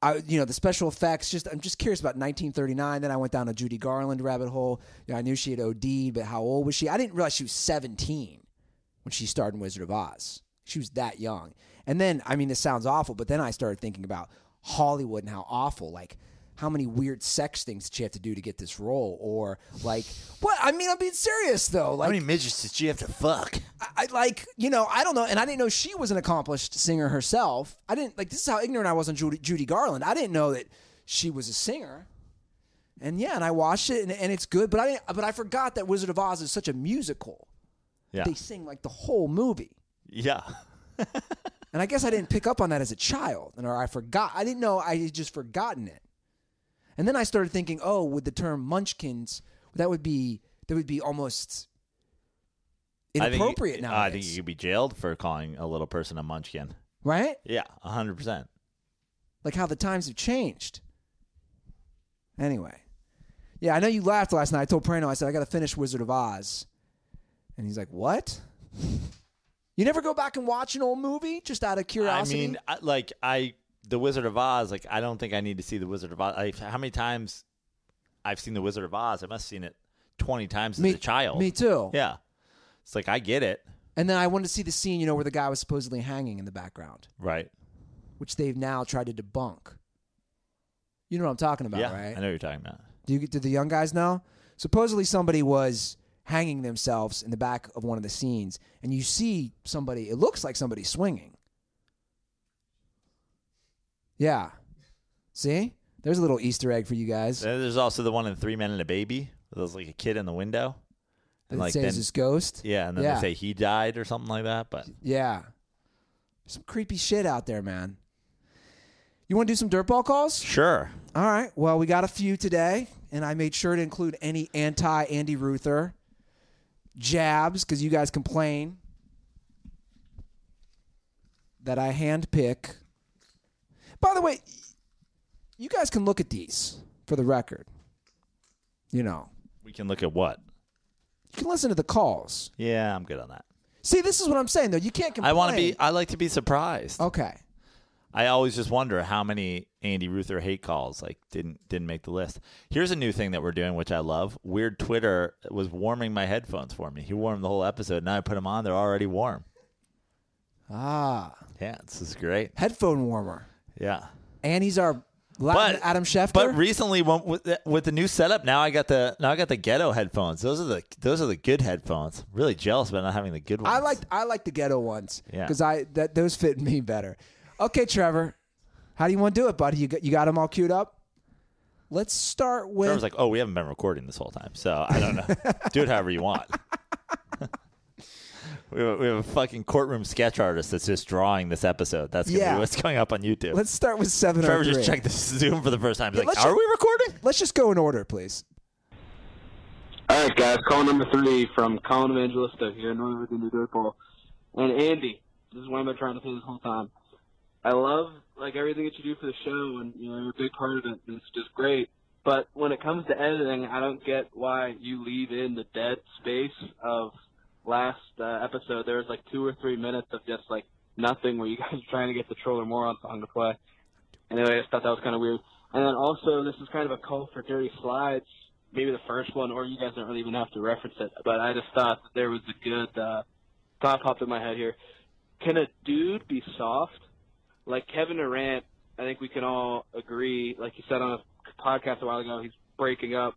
the special effects. I'm just curious about 1939. Then I went down a Judy Garland rabbit hole. I knew she had OD'd, but how old was she? I didn't realize she was 17 when she starred in Wizard of Oz. She was that young. And then, I mean, this sounds awful, but then I started thinking about Hollywood and how awful, like, how many weird sex things did she have to do to get this role? Or, like, what? I mean, I'm being serious, though. Like, how many midgets did she have to fuck? I don't know. And I didn't know she was an accomplished singer herself. This is how ignorant I was on Judy Garland. I didn't know that she was a singer. And, and I watched it, and it's good. But I forgot that Wizard of Oz is such a musical. Yeah. They sing, like, the whole movie. Yeah. And I guess I didn't pick up on that as a child, or I forgot. I didn't know. I had just forgotten it. And then I started thinking, with the term munchkins, that would be almost inappropriate nowadays. I think you could be jailed for calling a little person a munchkin. Right? Yeah, 100%. Like how the times have changed. Anyway. Yeah, I know you laughed last night. I told Praino, I said, I got to finish Wizard of Oz. And he's like, what? You never go back and watch an old movie just out of curiosity? I mean, the Wizard of Oz, like, I don't think I need to see the Wizard of Oz. How many times I've seen the Wizard of Oz? I must have seen it 20 times as a child. Me too. Yeah. It's like, I get it. And then I wanted to see the scene, where the guy was supposedly hanging in the background. Right. Which they've now tried to debunk. You know what I'm talking about, yeah, right? I know what you're talking about. Did the young guys know? Supposedly somebody was hanging themselves in the back of one of the scenes, and you see somebody, it looks like somebody swinging. Yeah. See? There's a little Easter egg for you guys. There's also the one in 3 Men and a Baby. There's like a kid in the window. And it says his ghost? Yeah, and then they say he died or something like that. But yeah. Some creepy shit out there, man. You want to do some dirtball calls? Sure. All right. Well, we got a few today, and I made sure to include any anti-Andy Ruther jabs, because you guys complain that I handpick. By the way, you guys can look at these for the record. We can look at what? You can listen to the calls. Yeah, I'm good on that. See, this is what I'm saying, though. You can't complain. I like to be surprised. Okay. I always just wonder how many Andy Ruther hate calls like didn't make the list. Here's a new thing that we're doing, which I love. Weird Twitter was warming my headphones for me. He warmed the whole episode. Now I put them on; they're already warm. Ah, yeah, this is great. Headphone warmer. Yeah, and he's our Latin Adam Schefter. But recently, with the new setup, now I got the ghetto headphones. Those are the good headphones. Really jealous about not having the good ones. I like the ghetto ones. Yeah, because those fit me better. Okay, Trevor, how do you want to do it, buddy? You got them all queued up. Let's start with. Trevor's like, oh, we haven't been recording this whole time, so I don't know. Do it however you want. We have a fucking courtroom sketch artist that's just drawing this episode. That's going to be what's going up on YouTube. Let's start with 703. Trevor just checked the Zoom for the first time. He's like, are we recording? Let's just go in order, please. All right, guys. Call number 3 from Colin Evangelista here in Northern Virginia, DirtBall. And Andy, this is what I've been trying to say this whole time. I love everything that you do for the show, and you're a big part of it. And it's just great. But when it comes to editing, I don't get why you leave in the dead space of last episode. There was 2 or 3 minutes of just nothing where you guys are trying to get the Troller Moron song to play. Anyway, I just thought that was kind of weird. And then also, this is kind of a call for dirty slides, maybe the first one, or you guys don't really even have to reference it. But I just thought that there was a good thought popped in my head here. Can a dude be soft? Like Kevin Durant, I think we can all agree, like you said on a podcast a while ago, he's breaking up.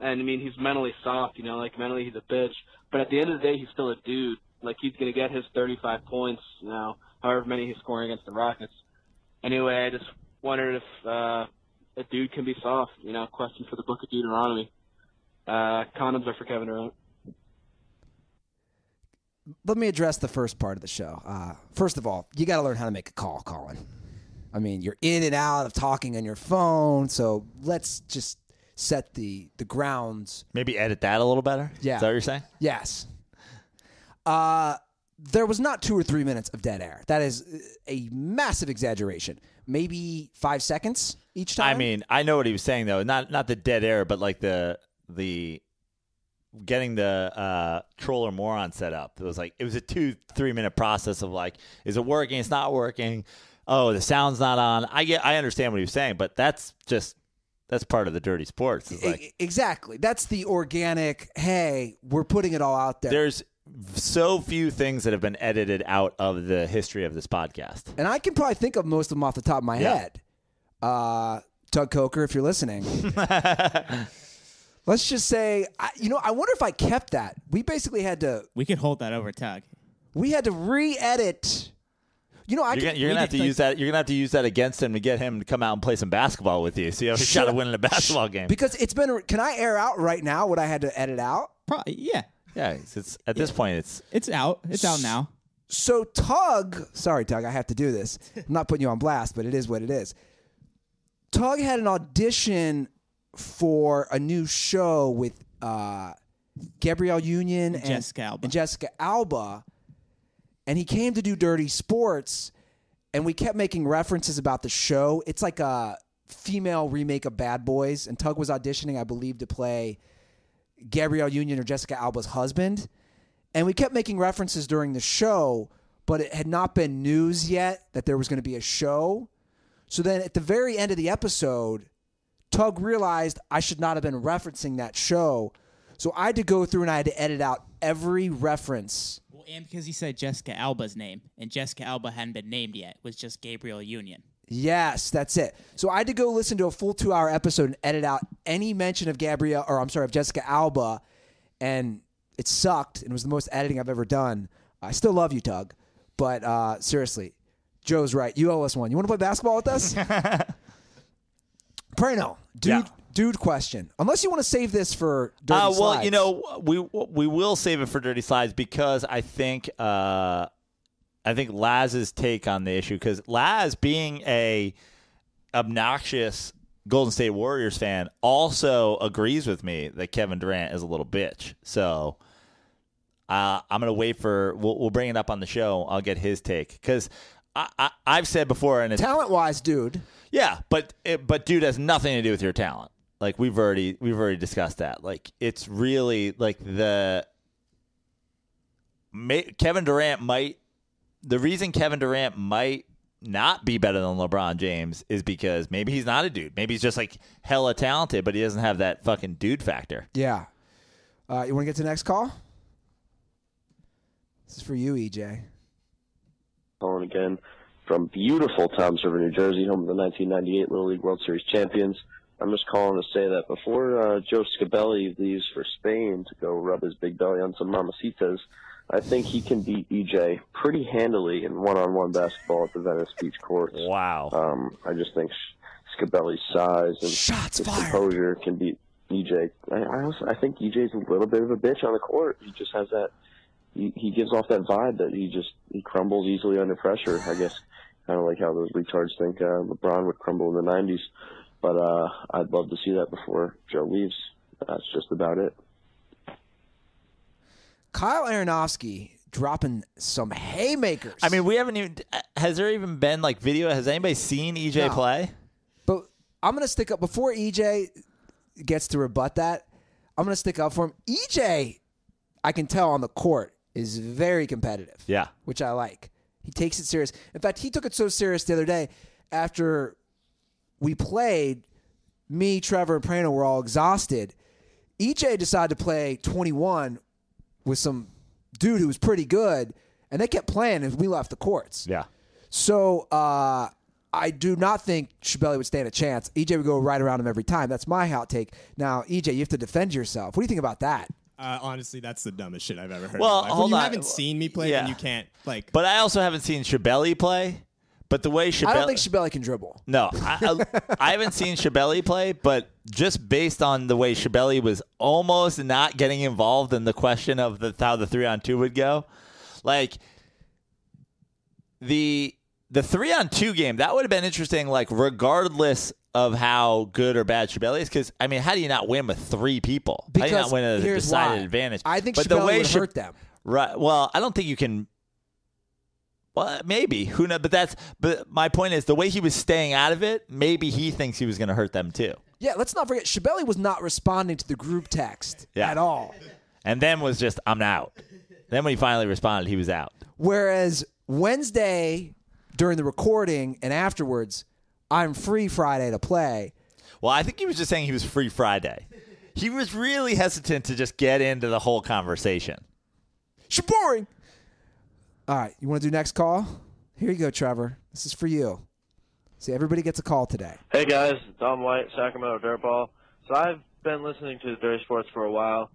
And, I mean, he's mentally soft, mentally he's a bitch. But at the end of the day, he's still a dude. He's going to get his 35 points, however many he's scoring against the Rockets. Anyway, I just wondered if a dude can be soft, question for the Book of Deuteronomy. Condoms are for Kevin Durant. Let me address the first part of the show. First of all, you got to learn how to make a call, Colin. I mean, you're in and out of talking on your phone, so let's just set the grounds. Maybe edit that a little better? Yeah. Is that what you're saying? Yes. There was not 2 or 3 minutes of dead air. That is a massive exaggeration. Maybe 5 seconds each time. I mean, I know what he was saying, though. Not the dead air, but the getting the Troller Moron set up. It was a 2-3 minute process of is it working? It's not working. Oh, the sound's not on. I understand what he was saying, but that's part of the dirty sports. Exactly. That's the organic, hey, we're putting it all out there. There's so few things that have been edited out of the history of this podcast. And I can probably think of most of them off the top of my head. Tug Coker, if you're listening. Let's just say, I wonder if I kept that. We basically had to. We could hold that over Tug. We had to re-edit. You're gonna have to use that. You're gonna have to use that against him to get him to come out and play some basketball with you. So you have a shot of winning a basketball game. Because it's been. Can I air out right now what I had to edit out? Probably, yeah. Yeah. It's at this point. It's out. It's out now. So Tug, sorry Tug, I have to do this. I'm not putting you on blast, but it is what it is. Tug had an audition for a new show with Gabrielle Union and Jessica Alba. And he came to do Dirty Sports, and we kept making references about the show. It's like a female remake of Bad Boys, and Tug was auditioning, I believe, to play Gabrielle Union or Jessica Alba's husband. And we kept making references during the show, but it had not been news yet that there was going to be a show. So then at the very end of the episode, Tug realized I should not have been referencing that show. So I had to go through and I had to edit out every reference. Well, and because he said Jessica Alba's name, and Jessica Alba hadn't been named yet, it was just Gabrielle Union. Yes, that's it. So I had to go listen to a full 2-hour episode and edit out any mention of of Jessica Alba, and it sucked, and it was the most editing I've ever done. I still love you, Tug, but seriously, Joe's right. You owe us one. You want to play basketball with us? Praino, dude question. Unless you want to save this for Dirty Slides. We will save it for Dirty Slides because I think Laz's take on the issue, because Laz, being a obnoxious Golden State Warriors fan, also agrees with me that Kevin Durant is a little bitch. So I'm gonna wait for we'll bring it up on the show. I'll get his take because I've said before, and it's talent-wise, dude. Yeah, but dude has nothing to do with your talent. Like we've already discussed that. Like it's really like Kevin Durant might. The reason Kevin Durant might not be better than LeBron James is because maybe he's not a dude. Maybe he's just like hella talented, but he doesn't have that fucking dude factor. Yeah. You want to get to the next call? This is for you, EJ. Calling again from beautiful Toms River, New Jersey, home of the 1998 Little League World Series champions. I'm just calling to say that before Joe Scabelli leaves for Spain to go rub his big belly on some mamacitas, I think he can beat EJ pretty handily in one-on-one basketball at the Venice Beach courts. Wow. I just think Scabelli's size and Shots his fired. composure can beat EJ. I think EJ's a little bit of a bitch on the court. He just has that. He gives off that vibe that he crumbles easily under pressure. I guess kind of like how those retards think LeBron would crumble in the 90s. But I'd love to see that before Joe leaves. That's just about it. Kyle Aronofsky dropping some haymakers. I mean, we haven't even. Has there even been like video? Has anybody seen EJ No. play? But I'm going to stick up before EJ gets to rebut that. I'm going to stick up for him. EJ, I can tell on the court, is very competitive. Yeah. Which I like. He takes it serious. In fact, he took it so serious the other day after we played. Me, Trevor, and Praino were all exhausted. EJ decided to play 21 with some dude who was pretty good, and they kept playing as we left the courts. Yeah. So I do not think Schabelli would stand a chance. EJ would go right around him every time. That's my hot take. Now, EJ, you have to defend yourself. What do you think about that? Honestly, that's the dumbest shit I've ever heard. Well, in my life. hold when you on. haven't seen me play, Yeah. then you can't like. But I also haven't seen Schabelli play. But the way Schabelli, I don't think Schabelli can dribble. No, I haven't seen Schabelli play, but just based on the way Schabelli was almost not getting involved in the question of how the 3-on-2 would go, like the 3-on-2 game, that would have been interesting, like regardless of how good or bad Schabelli is, because I mean, how do you not win with 3 people? How do you not win at a here's decided why. advantage? I think but Schabelli would hurt them. Right. Well, I don't think you can. Well, maybe. Who knows? But my point is, the way he was staying out of it, maybe he thinks he was going to hurt them too. Yeah, let's not forget, Schabelli was not responding to the group text at all. And then was just, I'm out. Then when he finally responded, he was out. Whereas Wednesday, during the recording and afterwards, I'm free Friday to play. Well, I think he was just saying he was free Friday. He was really hesitant to just get into the whole conversation. Boring. All right, you want to do next call? Here you go, Trevor. This is for you. See, everybody gets a call today. Hey guys, Dom White, Sacramento DirtBall. So I've been listening to Dirty Sports for a while,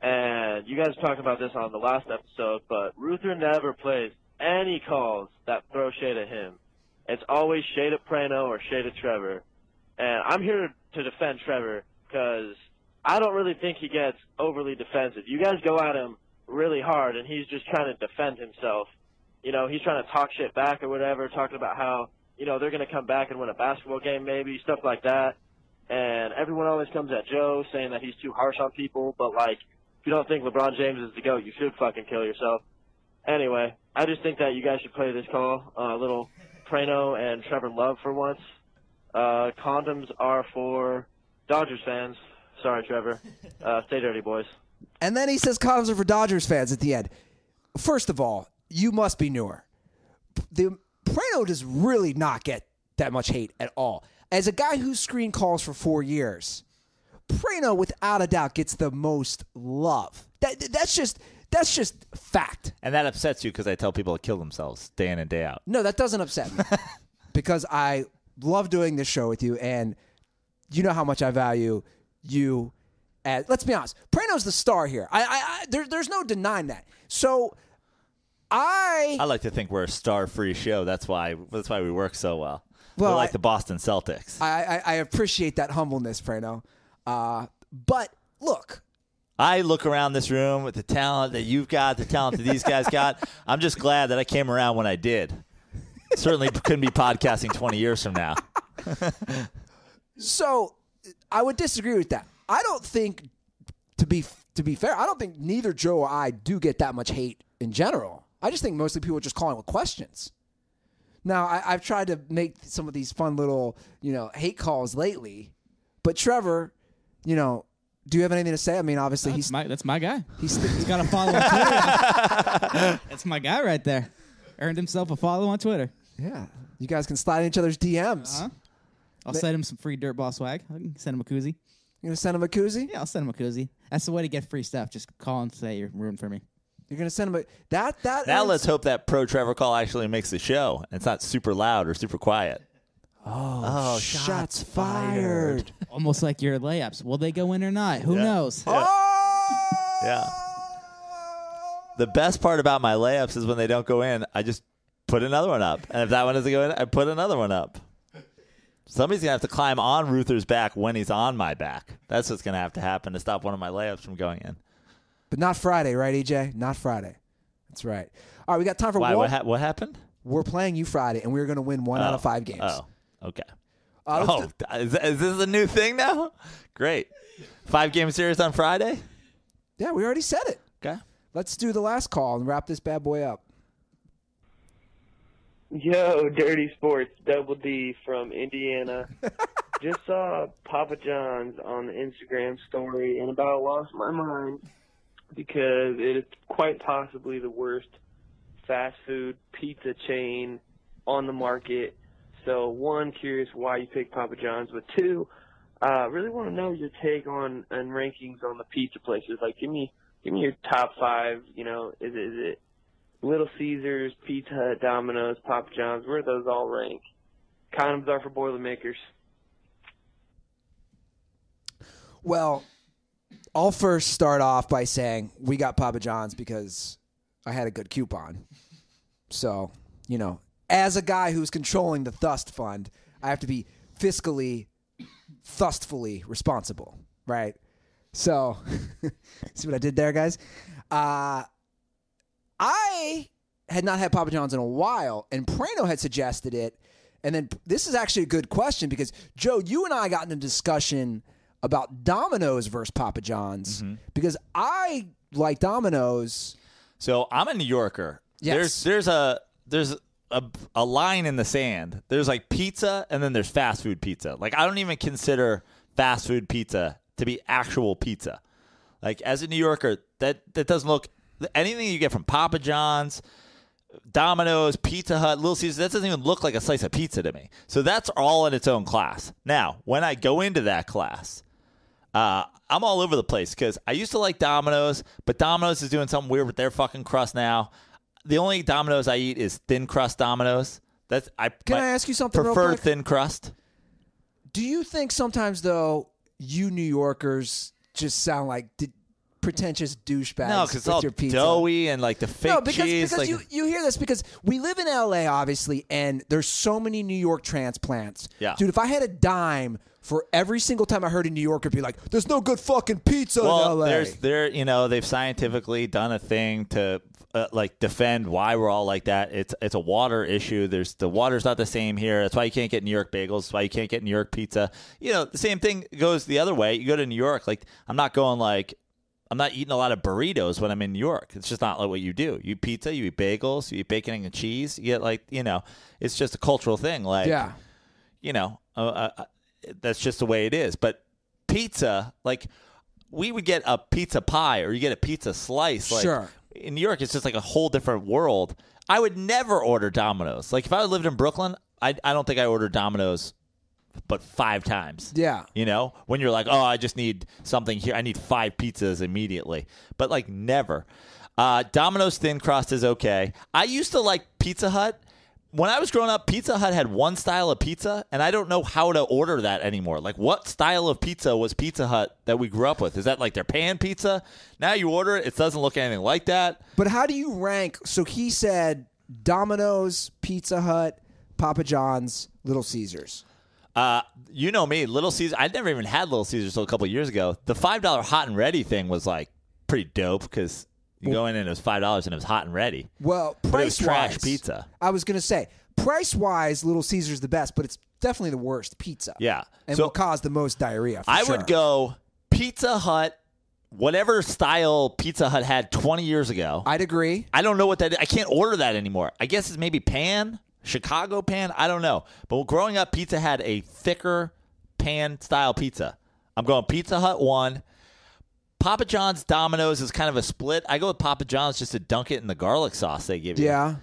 and you guys talked about this on the last episode, but Ruther never plays any calls that throw shade at him. It's always shade at Praino or shade at Trevor. And I'm here to defend Trevor because I don't really think he gets overly defensive. You guys go at him really hard, and he's just trying to defend himself. You know, he's trying to talk shit back or whatever, talking about how, you know, they're going to come back and win a basketball game maybe, stuff like that. And everyone always comes at Joe saying that he's too harsh on people, but, like, if you don't think LeBron James is the GOAT, you should fucking kill yourself. Anyway, I just think that you guys should play this call, a little Praino and Trevor love for once. Condoms are for Dodgers fans. Sorry, Trevor. Stay dirty, boys. And then he says condoms are for Dodgers fans at the end. First of all, you must be newer. The Praino does really not get that much hate at all. As a guy who screened calls for 4 years, Praino, without a doubt, gets the most love. That's just fact. And that upsets you because I tell people to kill themselves day in and day out. No, that doesn't upset me because I love doing this show with you, and you know how much I value you. Let's be honest, Praino's the star here. There's no denying that. So I like to think we're a star-free show. That's why we work so well. Well, we're like the Boston Celtics. I appreciate that humbleness, Praino. But look, I look around this room with the talent that you've got, the talent that these guys got. I'm just glad that I came around when I did. Certainly couldn't be podcasting 20 years from now. So I would disagree with that. I don't think, to be fair, I don't think neither Joe or I do get that much hate in general. I just think mostly people are just calling with questions. Now, I've tried to make some of these fun little, hate calls lately. But Trevor, do you have anything to say? I mean, obviously that's my guy. He's got a follow on Twitter. That's my guy right there. Earned himself a follow on Twitter. Yeah. You guys can slide in each other's DMs. Uh-huh. I'll send him some free DirtBall swag. I can send him a koozie. You're going to send him a koozie? Yeah, I'll send him a koozie. That's the way to get free stuff. Just call and say you're rooting for me. You're going to send him a... Now let's hope that pro Trevor call actually makes the show. It's not super loud or super quiet. Oh, shots fired. Almost like your layups. Will they go in or not? Who knows? Yeah. The best part about my layups is when they don't go in, I just put another one up. And if that one doesn't go in, I put another one up. Somebody's going to have to climb on Ruther's back when he's on my back. That's what's going to have to happen to stop one of my layups from going in. But not Friday, right, EJ? Not Friday. That's right. All right, we got time for Why? one. What happened? We're playing you Friday, and we're going to win 1 out of 5 games. Oh, okay. Let's Is this a new thing now? Great. 5-game series on Friday? Yeah, we already said it. Okay. Let's do the last call and wrap this bad boy up. Yo, Dirty Sports, Double D from Indiana. Just saw Papa John's on the Instagram story and about lost my mind because it is quite possibly the worst fast food pizza chain on the market. So, 1, curious why you picked Papa John's, but 2, really want to know your take on and rankings on the pizza places. Like, give me your top 5. You know, is it Little Caesars, Pizza Hut, Domino's, Papa John's? Where do those all rank? Condoms are for Boilermakers. Well, I'll first start off by saying we got Papa John's because I had a good coupon. So, you know, as a guy who's controlling the Thust Fund, I have to be fiscally, thustfully responsible, right? So, see what I did there, guys? I had not had Papa John's in a while, and Praino had suggested it. And then this is actually a good question because, Joe, you and I got in a discussion about Domino's versus Papa John's because I like Domino's. So I'm a New Yorker. Yes. There's a line in the sand. There's like pizza, and then there's fast food pizza. Like, I don't even consider fast food pizza to be actual pizza. Like, as a New Yorker, that doesn't look... Anything you get from Papa John's, Domino's, Pizza Hut, Little Caesars, that doesn't even look like a slice of pizza to me. So that's all in its own class. Now, when I go into that class, I'm all over the place because I used to like Domino's, but Domino's is doing something weird with their fucking crust now. The only Domino's I eat is thin crust Domino's. Can I ask you something real prefer quick? thin crust. Do you think sometimes, though, you New Yorkers just sound like pretentious douchebags? No, because it's with all your pizza? doughy and like the fake cheese. Because you hear this because we live in L.A., obviously, and there's so many New York transplants. Yeah. Dude, if I had a dime for every single time I heard a New Yorker be like, there's no good fucking pizza in L.A. They've scientifically done a thing to defend why we're all like that. It's a water issue. The water's not the same here. That's why you can't get New York bagels. That's why you can't get New York pizza. You know, the same thing goes the other way. You go to New York, like I'm not eating a lot of burritos when I'm in New York. It's just not like what you do. You eat pizza, you eat bagels, you eat bacon and cheese. You get it's just a cultural thing. Like, yeah. That's just the way it is. But pizza, like we would get a pizza pie or you get a pizza slice. Like, sure. In New York, it's just like a whole different world. I would never order Domino's. Like if I lived in Brooklyn, I don't think I ordered Domino's but 5 times. Yeah. You know, when you're like, oh, I just need something here. I need 5 pizzas immediately. But like never. Domino's thin crust is okay. I used to like Pizza Hut. When I was growing up, Pizza Hut had one style of pizza, and I don't know how to order that anymore. Like, what style of pizza was Pizza Hut that we grew up with? Is that like their pan pizza? Now you order it, it doesn't look anything like that. But how do you rank? So he said Domino's, Pizza Hut, Papa John's, Little Caesars. You know me, Little Caesars. I never even had Little Caesars until a couple of years ago. The $5 hot and ready thing was like pretty dope because you go in and it was $5 and it was hot and ready. Well, but it was trash price-wise, pizza. I was going to say, price-wise, Little Caesars the best, but it's definitely the worst pizza. Yeah. And So will cause the most diarrhea, for I sure. would go Pizza Hut, whatever style Pizza Hut had 20 years ago. I'd agree. I don't know what that is. I can't order that anymore. I guess it's maybe pan, Chicago pan. I don't know. But growing up, pizza had a thicker pan-style pizza. I'm going Pizza Hut 1. Papa John's, Domino's is kind of a split. I go with Papa John's just to dunk it in the garlic sauce they give you. Yeah.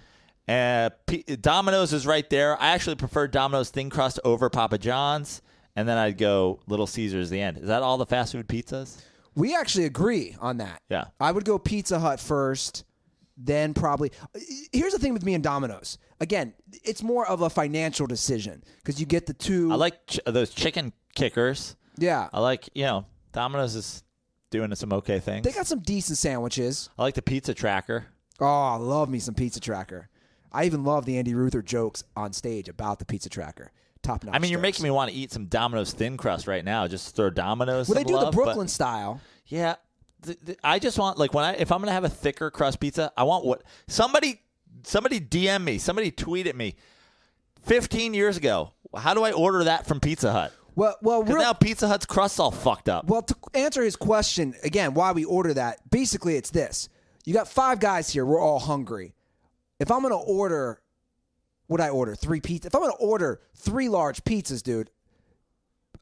Domino's is right there. I actually prefer Domino's thin crust over Papa John's, and then I'd go Little Caesars the end. Is that all the fast food pizzas? We actually agree on that. Yeah. I would go Pizza Hut first, then probably. Here's the thing with me and Domino's. Again, it's more of a financial decision because you get the two. I like those chicken kickers. Yeah. I like, Domino's is doing some okay things. They got some decent sandwiches. I like the pizza tracker. Oh, I love me some Pizza Tracker. I even love the Andy Ruther jokes on stage about the Pizza Tracker. Top notch. I mean, you're jokes. making me want to eat some Domino's thin crust right now. Just throw Domino's. Well, they some do love, the Brooklyn but, style. Yeah. I just want, like, if I'm going to have a thicker crust pizza, I want what somebody DM me, somebody tweet at me 15 years ago. How do I order that from Pizza Hut? Well, now Pizza Hut's crust's all fucked up. Well, to answer his question again, why we order that? Basically, it's this: you got 5 guys here. We're all hungry. If I'm going to order, what I order 3 pizzas. If I'm going to order 3 large pizzas, dude,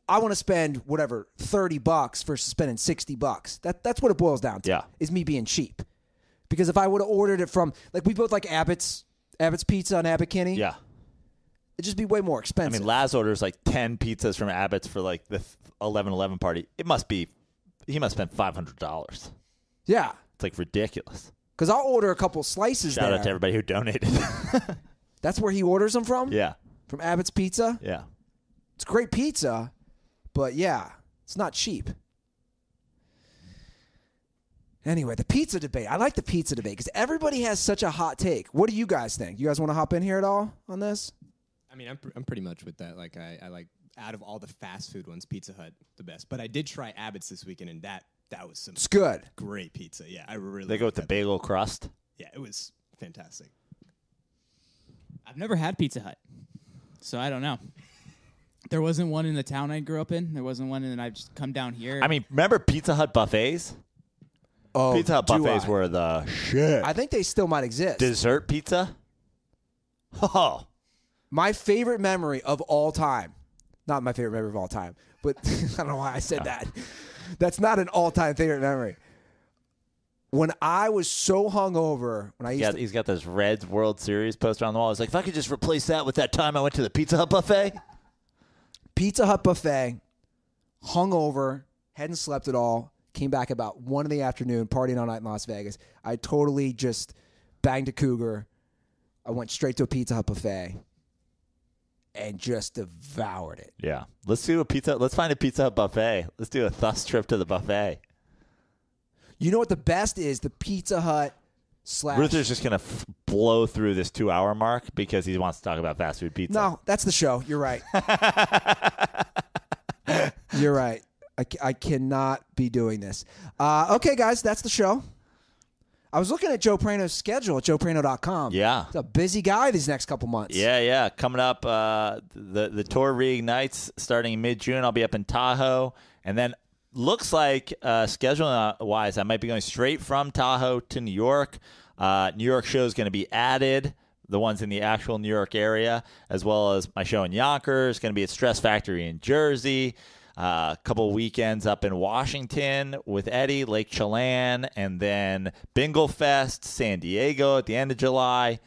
I want to spend whatever $30 versus spending $60. That's what it boils down to. Yeah. Is me being cheap. Because if I would have ordered it from, like, we both like Abbott's Pizza on Abbott Kinney. Yeah. It'd just be way more expensive. I mean, Laz orders like 10 pizzas from Abbott's for like the 11/11 party. He must spend $500. Yeah. It's like ridiculous. Because I'll order a couple slices Shout there. out to everybody who donated. That's where he orders them from? Yeah. From Abbott's Pizza? Yeah. It's great pizza, but yeah, it's not cheap. Anyway, the pizza debate. I like the pizza debate because everybody has such a hot take. What do you guys think? You guys want to hop in here at all on this? I mean, I'm pretty much with that. Like, I like, out of all the fast food ones, Pizza Hut the best. But I did try Abbott's this weekend, and that was some It's good. great pizza. Yeah, I really. They go with liked the that. bagel crust. Yeah, it was fantastic. I've never had Pizza Hut, so I don't know. There wasn't one in the town I grew up in. There wasn't one, and I've just come down here. I mean, remember Pizza Hut buffets? Oh, Pizza Hut do buffets I? were the shit. I think they still might exist. Dessert pizza? Oh. My favorite memory of all time. Not my favorite memory of all time, but I don't know why I said that. That's not an all-time favorite memory. When I was so hungover, when I used to... He's got this Reds World Series poster on the wall. It's like, if I could just replace that with that time I went to the Pizza Hut buffet. Pizza Hut buffet, hungover, hadn't slept at all, came back about 1 in the afternoon, partying all night in Las Vegas. I totally just banged a cougar. I went straight to a Pizza Hut buffet and just devoured it. Yeah. Let's find a Pizza Hut buffet. Let's do a thus trip to the buffet. You know what the best is? The Pizza Hut / Ruther's just going to blow through this 2-hour mark because he wants to talk about fast food pizza. No, that's the show. You're right. You're right. I cannot be doing this. Okay, guys, that's the show. I was looking at Joe Praino's schedule at joepraino.com. Yeah. He's a busy guy these next couple months. Yeah. Coming up, the tour reignites starting mid-June. I'll be up in Tahoe. And then looks like scheduling-wise, I might be going straight from Tahoe to New York. New York show is going to be added, the ones in the actual New York area, as well as my show in Yonkers. Going to be at Stress Factory in Jersey. A couple weekends up in Washington with Eddie, Lake Chelan, and then Bingle Fest, San Diego at the end of July.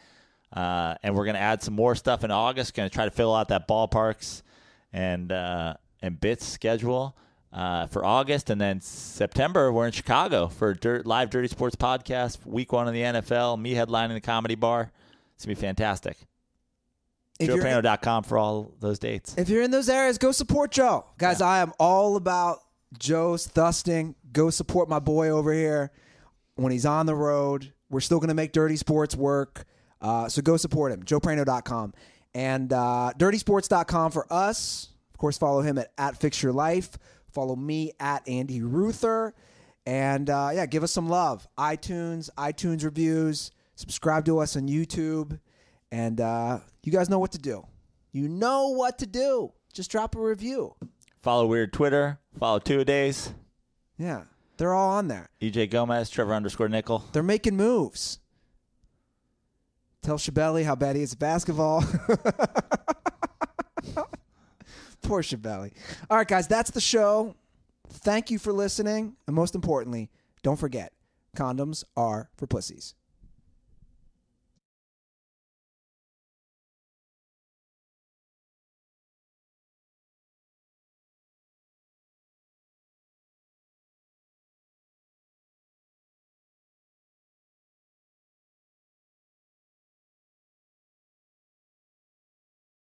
And we're going to add some more stuff in August. Going to try to fill out that ballparks and bits schedule for August. And then September, we're in Chicago for live Dirty Sports Podcast, week 1 of the NFL, me headlining the Comedy Bar. It's going to be fantastic. JoePraino.com for all those dates. If you're in those areas, go support Joe. Guys, I am all about Joe's thusting. Go support my boy over here when he's on the road. We're still going to make Dirty Sports work. So go support him, joeprano.com. And dirtysports.com for us. Of course, follow him at Fix Your Life. Follow me at Andy Ruther. And, give us some love. iTunes reviews. Subscribe to us on YouTube. And you guys know what to do. You know what to do. Just drop a review. Follow Weird Twitter. Follow Two-A-Days. Yeah. They're all on there. EJ Gomez, Trevor_Nickel. They're making moves. Tell Shabelli how bad he is at basketball. Poor Shabelli. All right, guys, that's the show. Thank you for listening. And most importantly, don't forget, condoms are for pussies.